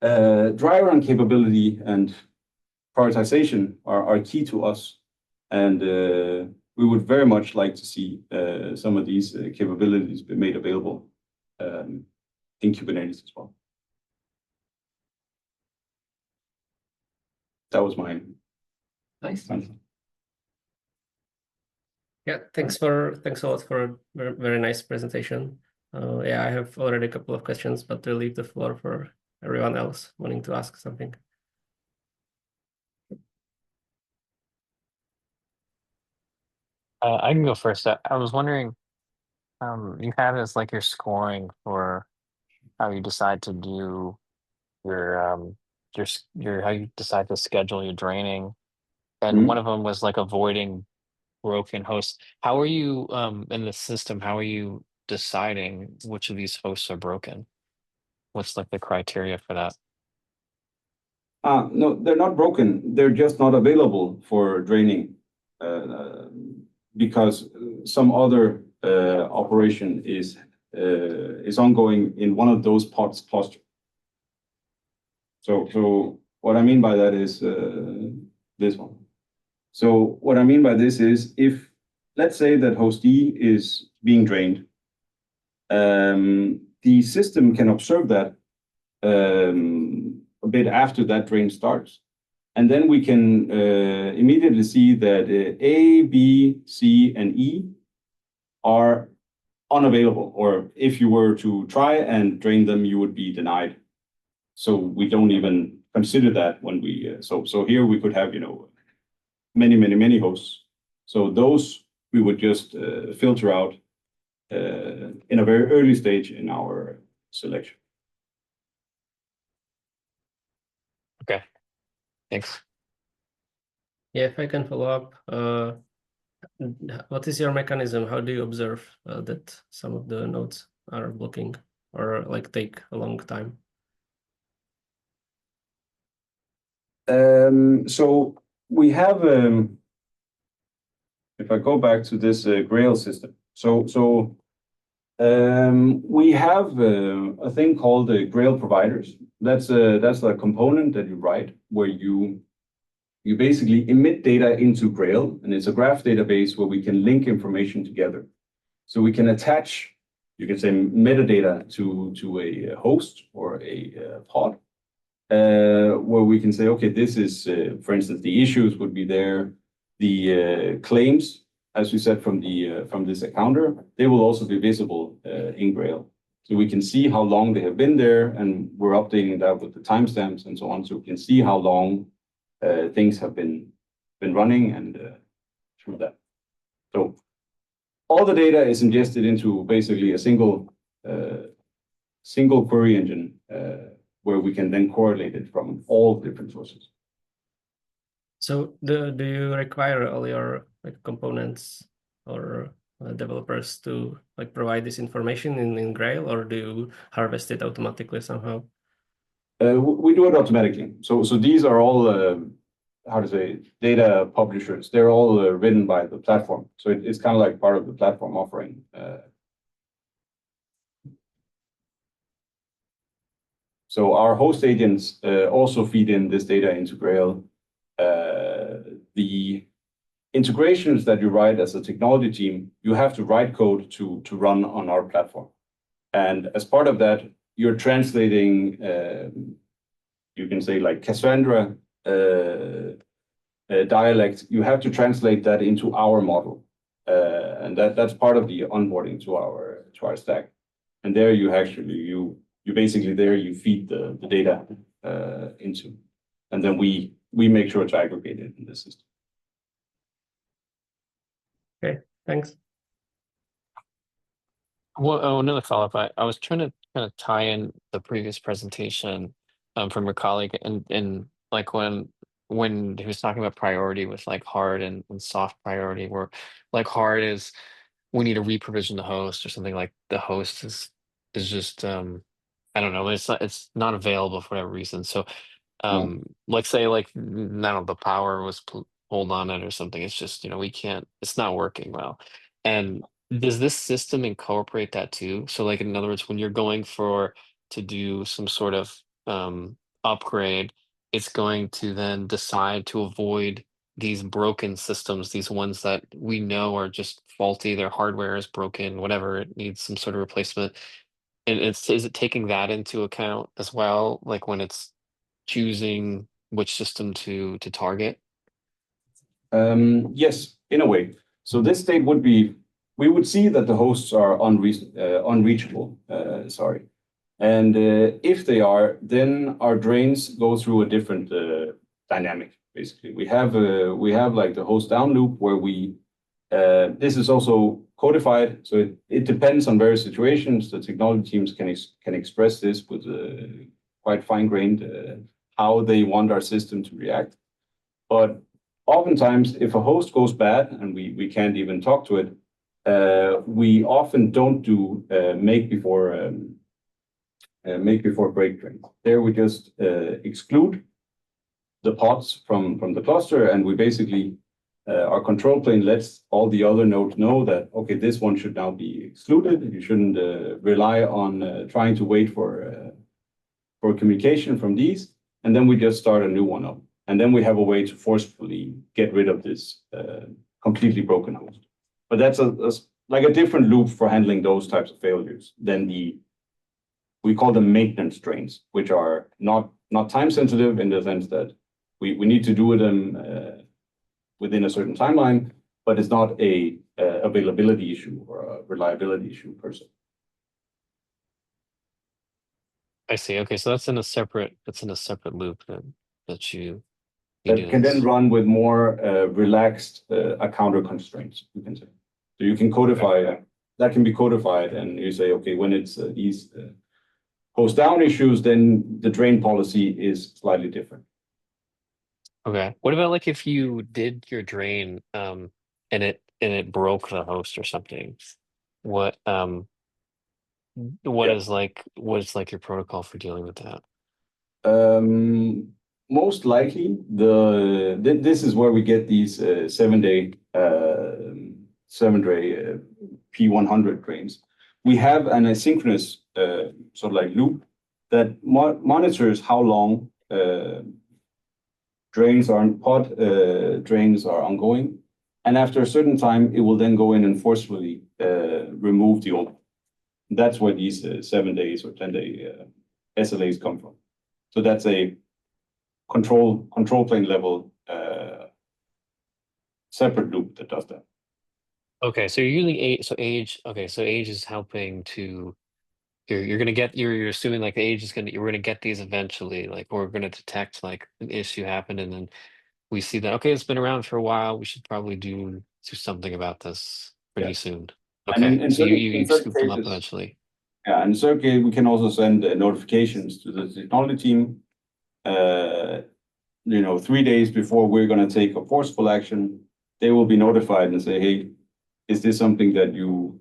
dry run capability and prioritization are key to us. And we would very much like to see some of these capabilities be made available in Kubernetes as well. That was mine. Nice. Yeah, thanks a lot for a very, very nice presentation. Yeah, I have already a couple of questions, but to leave the floor for everyone else wanting to ask something. I can go first. I was wondering, you have as like your scoring for how you decide to do your how you decide to schedule your draining, and one of them was like avoiding broken hosts. How are you in the system? How are you deciding which of these hosts are broken? What's like the criteria for that? No, they're not broken. They're just not available for draining because some other operation is ongoing in one of those pods cluster. So what I mean by that is this one. So what I mean by this is, if let's say that host D is being drained, the system can observe that a bit after that drain starts. And then we can immediately see that A, B, C, and E are unavailable, or if you were to try and drain them, you would be denied. So we don't even consider that when we, so here we could have, many hosts. So those we would just filter out in a very early stage in our selection. Okay, thanks. Yeah, if I can follow up, what is your mechanism? How do you observe that some of the nodes are blocking or like take a long time? So we have, if I go back to this Grail system, we have a thing called the Grail providers. That's a component that you write where you basically emit data into Grail, and it's a graph database where we can link information together. So we can attach, you can say, metadata to a host or a pod, where we can say, okay, this is, for instance, the issues would be there, the claims, as we said, from this accounter, they will also be visible in Grail. So we can see how long they have been there, and we're updating that with the timestamps and so on, so we can see how long things have been running and through that. So all the data is ingested into basically a single query engine where we can then correlate it from all different sources. So do you require all your components or developers to provide this information in Grail, or do you harvest it automatically somehow? We do it automatically. So these are all how to say, data publishers. They're all written by the platform. So it's kind of like part of the platform offering. So our host agents also feed in this data into Grail. The integrations that you write as a technology team, you have to write code to run on our platform. And as part of that, you're translating, you can say like Cassandra dialect, you have to translate that into our model. And that's part of the onboarding to our stack. And there you actually, you basically there you feed the data into, and then we make sure to aggregate it in the system. Okay, thanks. Well, another follow-up. I was trying to kind of tie in the previous presentation from your colleague, and like when he was talking about priority with like hard and soft priority, where like hard is we need to reprovision the host or something, like the host is just I don't know, it's not available for whatever reason. So like say like I don't know, the power was pulled on it or something. It's just, we can't, it's not working well. And does this system incorporate that too? So like in other words, when you're going to do some sort of upgrade, it's going to then decide to avoid these broken systems, these ones that we know are just faulty, their hardware is broken, whatever, it needs some sort of replacement. And is it taking that into account as well, like when it's choosing which system to target? Yes, in a way. So this state would be, we would see that the hosts are unreachable, sorry. And if they are, then our drains go through a different dynamic, basically. We have like the host down loop where this is also codified, so it depends on various situations. The technology teams can express this with quite fine-grained how they want our system to react. But oftentimes, if a host goes bad and we can't even talk to it, we often don't do make before break drains. There we just exclude the pods from the cluster, and we basically our control plane lets all the other nodes know that, okay, this one should now be excluded. You shouldn't rely on trying to wait for communication from these. and then we just start a new one up. And then we have a way to forcefully get rid of this completely broken host. But that's like a different loop for handling those types of failures than we call them maintenance drains, which are not time sensitive in the sense that we need to do them within a certain timeline, but it's not a availability issue or a reliability issue per se. I see. Okay, so that's in a separate loop that you That can then run with more relaxed counter constraints, you can say. So you can codify, that can be codified, and you say, okay, when it's these host down issues, then the drain policy is slightly different. Okay. What about like if you did your drain and it broke the host or something? What is like your protocol for dealing with that? Most likely, this is where we get these 7-day P100 drains. We have an asynchronous sort of like loop that monitors how long pod drains are ongoing, and after a certain time, it will then go in and forcefully remove the old. That's where these 7 days or 10-day SLAs come from. So that's a control plane level separate loop that does that. Okay, so you're using age. Okay, so age is helping to. You're gonna get. You're assuming like the age is gonna. We're gonna get these eventually. Like we're gonna detect like an issue happen, and then we see that okay, it's been around for a while. We should probably do something about this pretty soon. Okay, and so you scoop them up eventually. Yeah, in certain cases, we can also send notifications to the technology team. 3 days before we're going to take a forceful action, they will be notified and say, hey, is this something that you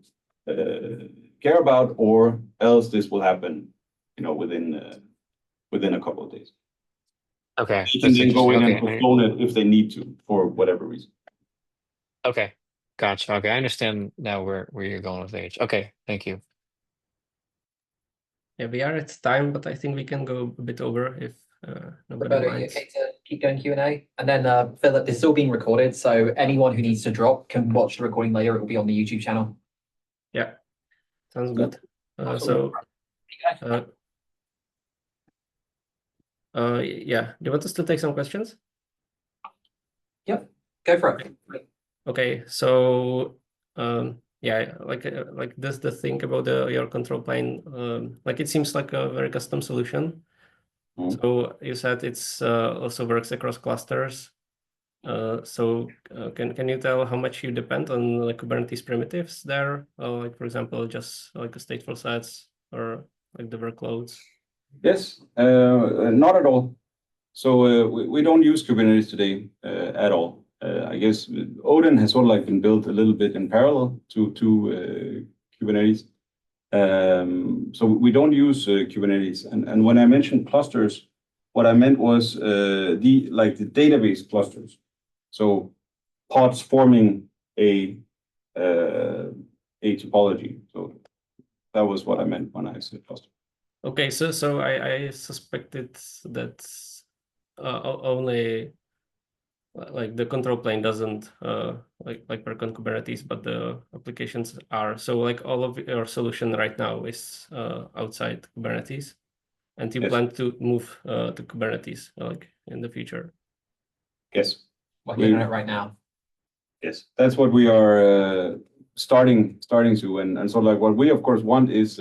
care about, or else this will happen, within a couple of days. Okay. They can then go in and postpone it if they need to for whatever reason. Okay, gotcha. Okay, I understand now where you're going with age. Okay, thank you. Yeah, we are at time, but I think we can go a bit over if nobody Roberto, minds. okay to keep going Q&A? And then Philip, this is still being recorded, so anyone who needs to drop can watch the recording later. It will be on the YouTube channel. Yeah, sounds good. Yeah, do you want us to take some questions? Yep, go for it. Okay, so yeah, like this the thing about your control plane, like it seems like a very custom solution. So you said it's also works across clusters. So can you tell how much you depend on like Kubernetes primitives there? Like for example, just like a stateful sets or like the workloads? Yes, not at all. So we don't use Kubernetes today at all. I guess Odin has sort of like been built a little bit in parallel to Kubernetes. So we don't use Kubernetes. And when I mentioned clusters, what I meant was the database clusters. So pods forming a topology. So that was what I meant when I said cluster. Okay, so I suspected that only like the control plane doesn't like work on Kubernetes, but the applications are. So like all of your solution right now is outside Kubernetes, and you plan to move to Kubernetes like in the future. Yes, working on it right now. Yes, that's what we are starting to, and so like what we of course want is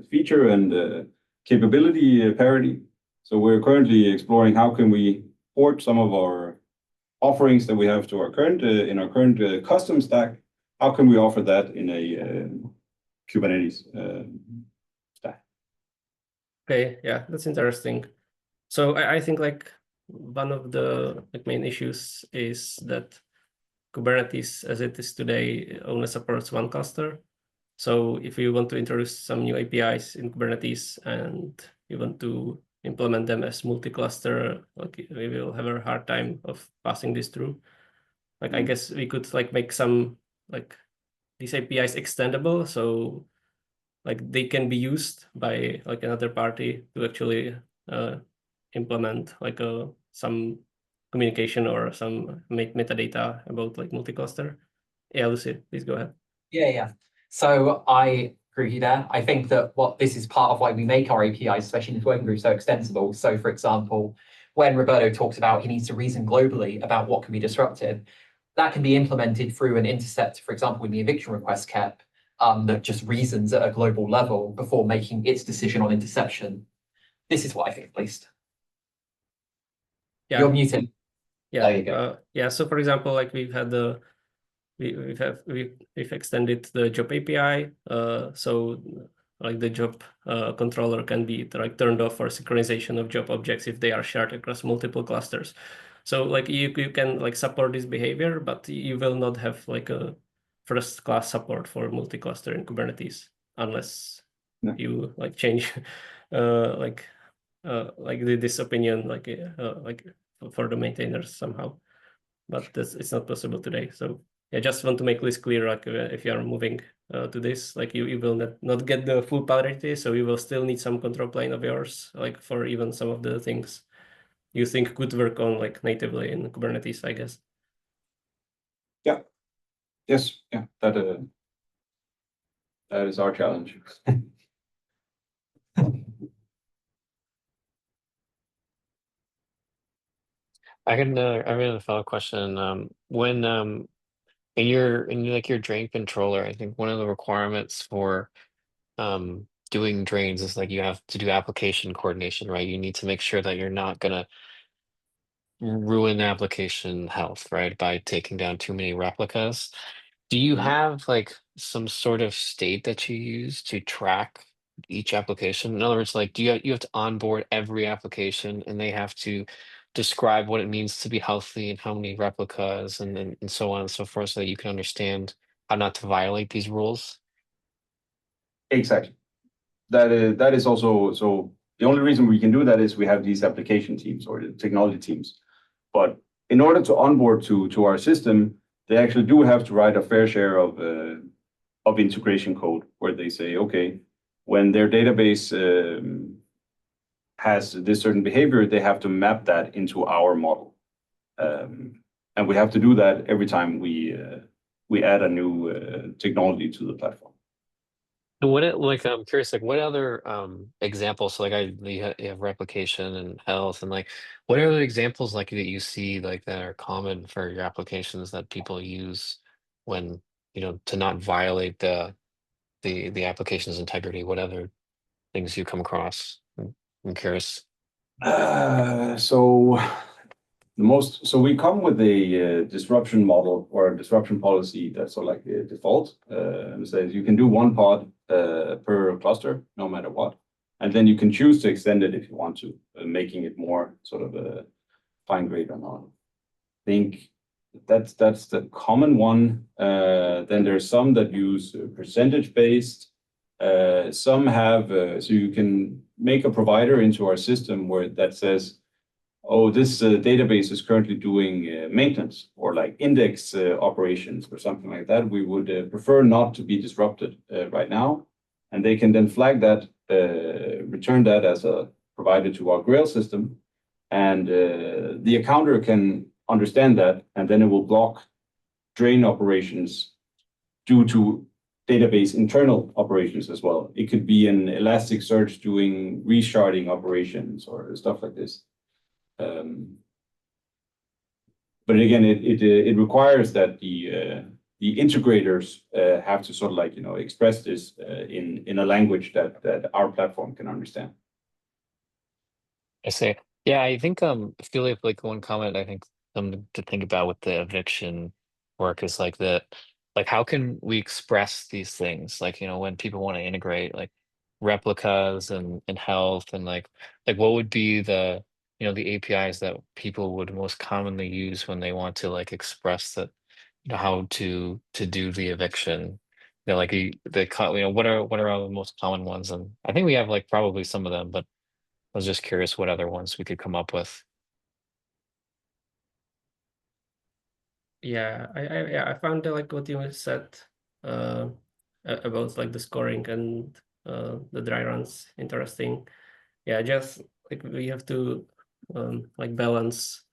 feature and capability parity. So we're currently exploring how can we port some of our offerings that we have to our current custom stack. How can we offer that in a Kubernetes stack? Okay, yeah, that's interesting. So I think like one of the main issues is that Kubernetes as it is today only supports one cluster. So if you want to introduce some new APIs in Kubernetes and you want to implement them as multi-cluster, like we will have a hard time of passing this through. Like I guess we could like make some like these APIs extendable, so like they can be used by like another party to actually implement like some communication or some metadata about like multi-cluster. Yeah, Lucy, please go ahead. Yeah. So I agree with you there. I think that this is part of why we make our APIs, especially in this working group, so extensible. So for example, when Roberto talks about he needs to reason globally about what can be disrupted, that can be implemented through an intercept, for example, in the eviction request KEP, that just reasons at a global level before making its decision on interception. This is what I think, at least. Yeah. You're muted. Yeah. There you go. Yeah. So for example, like we've had we've extended the job API. So like the job controller can be like turned off for synchronization of job objects if they are shared across multiple clusters. So like you can like support this behavior, but you will not have like a first class support for multi-cluster in Kubernetes unless you like change like this opinion like for the maintainers somehow. But it's not possible today. So I just want to make this clear, like if you are moving to this, like you will not get the full parity, so you will still need some control plane of yours, like for even some of the things you think could work on like natively in Kubernetes, I guess. Yeah. Yes. Yeah. That is our challenge. I have a follow-up question. When in your drain controller, I think one of the requirements for doing drains is like you have to do application coordination, right? You need to make sure that you're not gonna ruin application health, right, by taking down too many replicas. Do you have like some sort of state that you use to track each application? In other words, like you have to onboard every application and they have to describe what it means to be healthy and how many replicas and so on and so forth so that you can understand how not to violate these rules? Exactly. That is also, so the only reason we can do that is we have these application teams or the technology teams. But in order to onboard to our system, they actually do have to write a fair share of integration code where they say, okay, when their database has this certain behavior, they have to map that into our model. And we have to do that every time we add a new technology to the platform. I'm curious, like what other examples, so like you have replication and health and like what other examples like that you see like that are common for your applications that people use when, to not violate the application's integrity? What other things you come across? I'm curious. So we come with a disruption model or a disruption policy that's sort of like the default. It says you can do one pod per cluster, no matter what. And then you can choose to extend it if you want to, making it more sort of a fine grained or not. I think that's the common one. Then there's some that use percentage based. Some have, so you can make a provider into our system where that says, oh, this database is currently doing maintenance or like index operations or something like that. We would prefer not to be disrupted right now. And they can then flag that, return that as a provider to our Grail system. And the accounter can understand that, and then it will block drain operations due to database internal operations as well. It could be an Elasticsearch doing resharding operations or stuff like this. But again, it requires that the integrators have to sort of like express this in a language that our platform can understand. I say, yeah, I think I feel like one comment I think something to think about with the eviction work is like like how can we express these things? Like, when people want to integrate like replicas and health and like what would be the the APIs that people would most commonly use when they want to like express that, how to do the eviction. Like what are all the most common ones? And I think we have like probably some of them, but I was just curious what other ones we could come up with. Yeah, I found like what you said about like the scoring and the dry runs interesting. Yeah, just like we have to like balance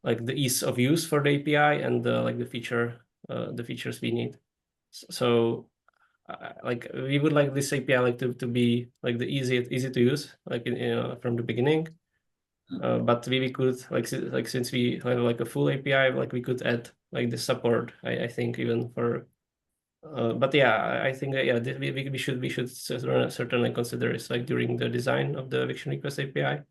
like the ease of use for the API and like the features we need. So like we would like this API like to be like the easy to use like from the beginning. But we could like since we have like a full API, like we could add like the support. I think even for. But yeah, I think that yeah, we should certainly consider this like during the design of the eviction request API.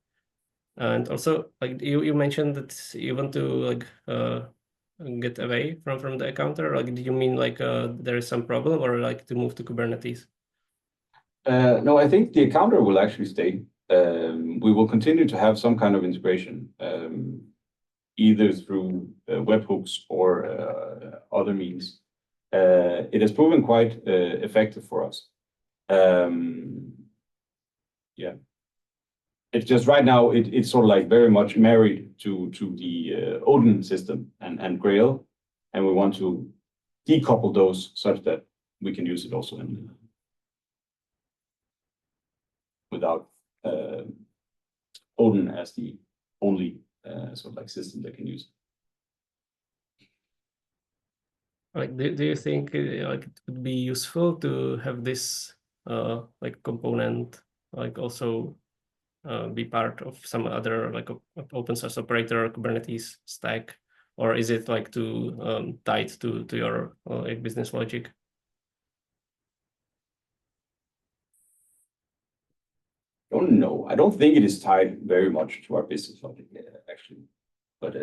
And also, like you mentioned that you want to like get away from the accounter. Like, do you mean like there is some problem, or like to move to Kubernetes? No, I think the accounter will actually stay. We will continue to have some kind of integration, either through webhooks or other means. It has proven quite effective for us. Yeah. It's just right now it's sort of like very much married to the Odin system and Grail, and we want to decouple those such that we can use it also in without Odin as the only sort of like system that can use it. Like, do you think like it would be useful to have this like component like also be part of some other like open source operator or Kubernetes stack, or is it like too tied to your like business logic? Don't know. I don't think it is tied very much to our business logic actually, but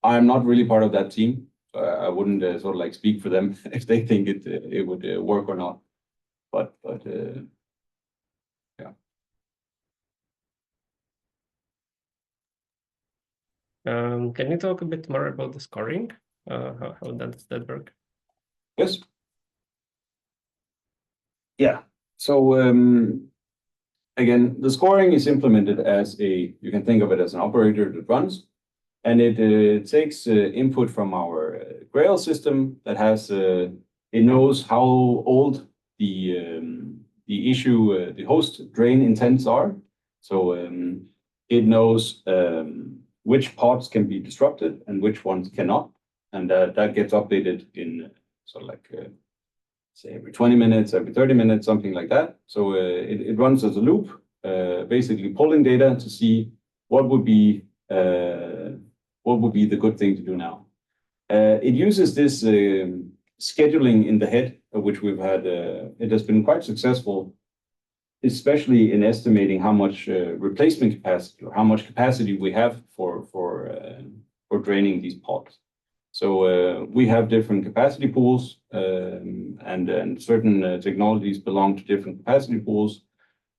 I'm not really part of that team. I wouldn't sort of like speak for them if they think it would work or not. But yeah. Can you talk a bit more about the scoring? How does that work? Yes. Yeah. So again, the scoring is implemented as you can think of it as an operator that runs, and it takes input from our Grail system that has it knows how old the issue the host drain intents are. So it knows which pods can be disrupted and which ones cannot, and that gets updated in sort of like say every 20 minutes, every 30 minutes, something like that. So it runs as a loop, basically pulling data to see what would be the good thing to do now. It uses this scheduling in the head, which we've had. It has been quite successful, especially in estimating how much replacement capacity or how much capacity we have for draining these pods. So we have different capacity pools, and certain technologies belong to different capacity pools.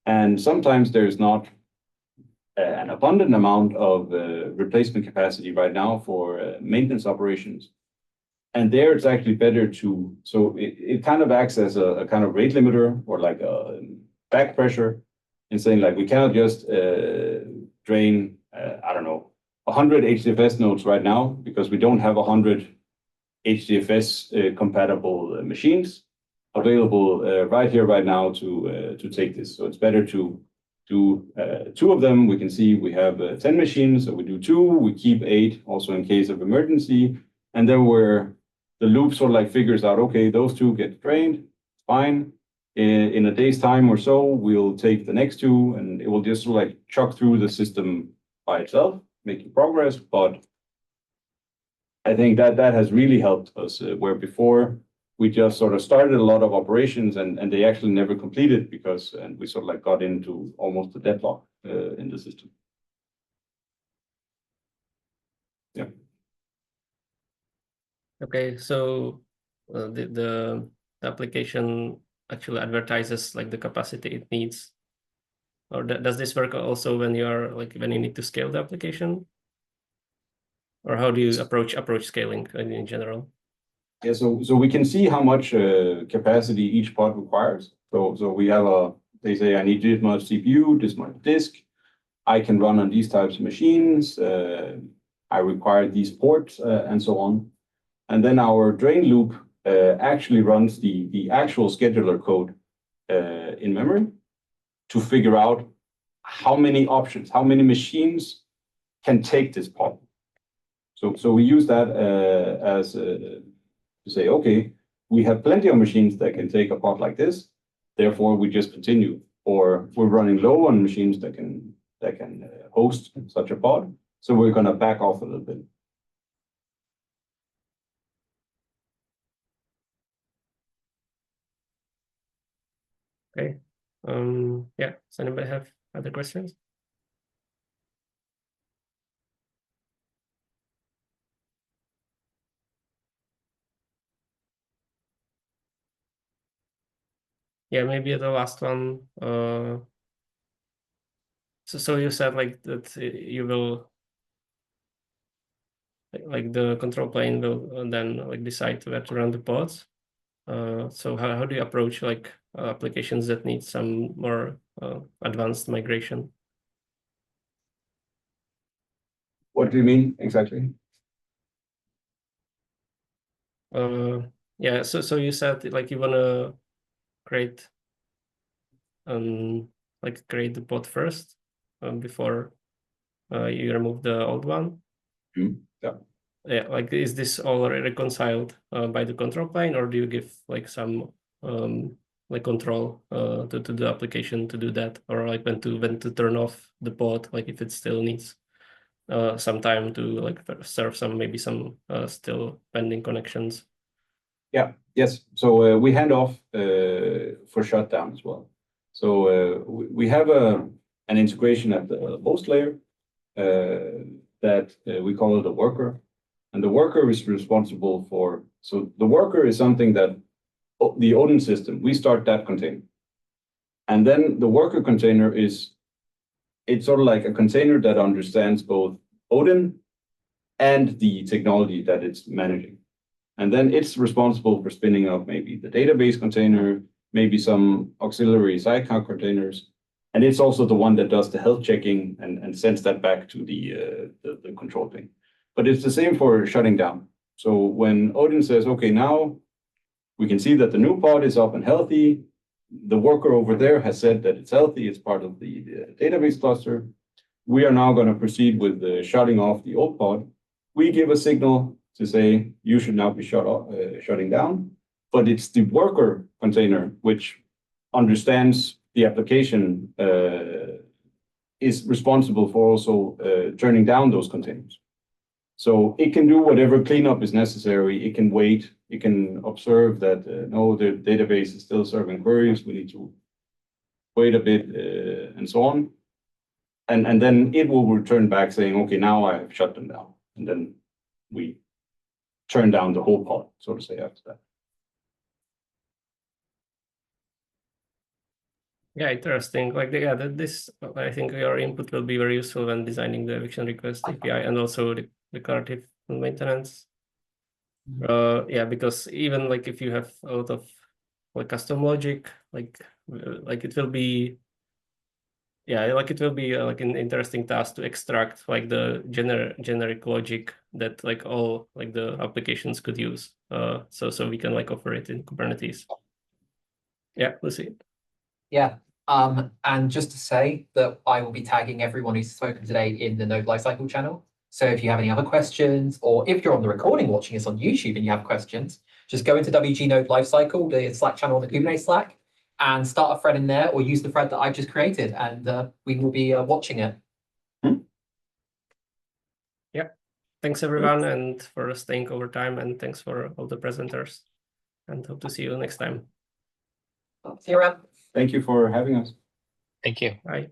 And sometimes there's not an abundant amount of replacement capacity right now for maintenance operations. And there it's actually better to, so it kind of acts as a kind of rate limiter or like a back pressure in saying like we cannot just drain, I don't know, 100 HDFS nodes right now because we don't have 100 HDFS compatible machines available right here, right now to take this. So it's better to do 2 of them. We can see we have 10 machines, so we do 2, we keep 8 also in case of emergency. And then the loop sort of like figures out, okay, those 2 get drained, fine. In a day's time or so, we'll take the next 2 and it will just sort of like chuck through the system by itself, making progress. But I think that has really helped us where before we just sort of started a lot of operations and they actually never completed because we sort of like got into almost a deadlock in the system. Yeah. Okay, so the application actually advertises like the capacity it needs, or does this work also when you need to scale the application, or how do you approach scaling in general? Yeah, so we can see how much capacity each pod requires. So we have they say I need this much CPU, this much disk. I can run on these types of machines. I require these ports and so on. And then our drain loop actually runs the actual scheduler code in memory to figure out how many options, how many machines can take this pod. So we use that to say, okay, we have plenty of machines that can take a pod like this, therefore we just continue. Or we're running low on machines that can host such a pod, so we're going to back off a little bit. Okay. Yeah. Does anybody have other questions? Yeah, maybe the last one. So you said like that you will like the control plane will then like decide where to run the pods. So how do you approach like applications that need some more advanced migration? What do you mean exactly? Yeah, so you said like you wanna create create the pod first before you remove the old one. Yeah. Yeah, like is this all reconciled by the control plane, or do you give like some like control to the application to do that, or like when to turn off the pod, like if it still needs some time to like serve some maybe some still pending connections? Yeah. Yes. So we hand off for shutdown as well. So we have an integration at the host layer that we call it a worker. And the worker is responsible for, so the worker is something that the Odin system, we start that container. And then the worker container it's sort of like a container that understands both Odin and the technology that it's managing. And then it's responsible for spinning up maybe the database container, maybe some auxiliary sidecar containers. And it's also the one that does the health checking and sends that back to the control plane. But it's the same for shutting down. So when Odin says, okay, now we can see that the new pod is up and healthy. The worker over there has said that it's healthy. It's part of the database cluster. We are now going to proceed with shutting off the old pod. We give a signal to say you should now be shutting down, but it's the worker container which understands the application is responsible for also turning down those containers. So it can do whatever cleanup is necessary. It can wait. It can observe that no, the database is still serving queries. We need to wait a bit and so on. And then it will return back saying, okay, now I have shut them down. And then we turn down the whole pod, so to say, after that. Yeah, interesting. Like, yeah, this I think your input will be very useful when designing the eviction request API and also the declarative maintenance. Yeah, because even like if you have a lot of like custom logic, like it will be, yeah, like it will be like an interesting task to extract like the generic logic that like all like the applications could use. So we can like offer it in Kubernetes. Yeah, Lucy. Yeah. And just to say that I will be tagging everyone who's spoken today in the Node-Lifecycle channel. So if you have any other questions, or if you're on the recording watching us on YouTube and you have questions, just go into WG-Node-Lifecycle, the Slack channel on the Kubernetes Slack, and start a thread in there, or use the thread that I've just created, and we will be watching it. Yeah. Thanks everyone, and for staying over time, and thanks for all the presenters, and hope to see you next time. See you around. Thank you for having us. Thank you. Bye.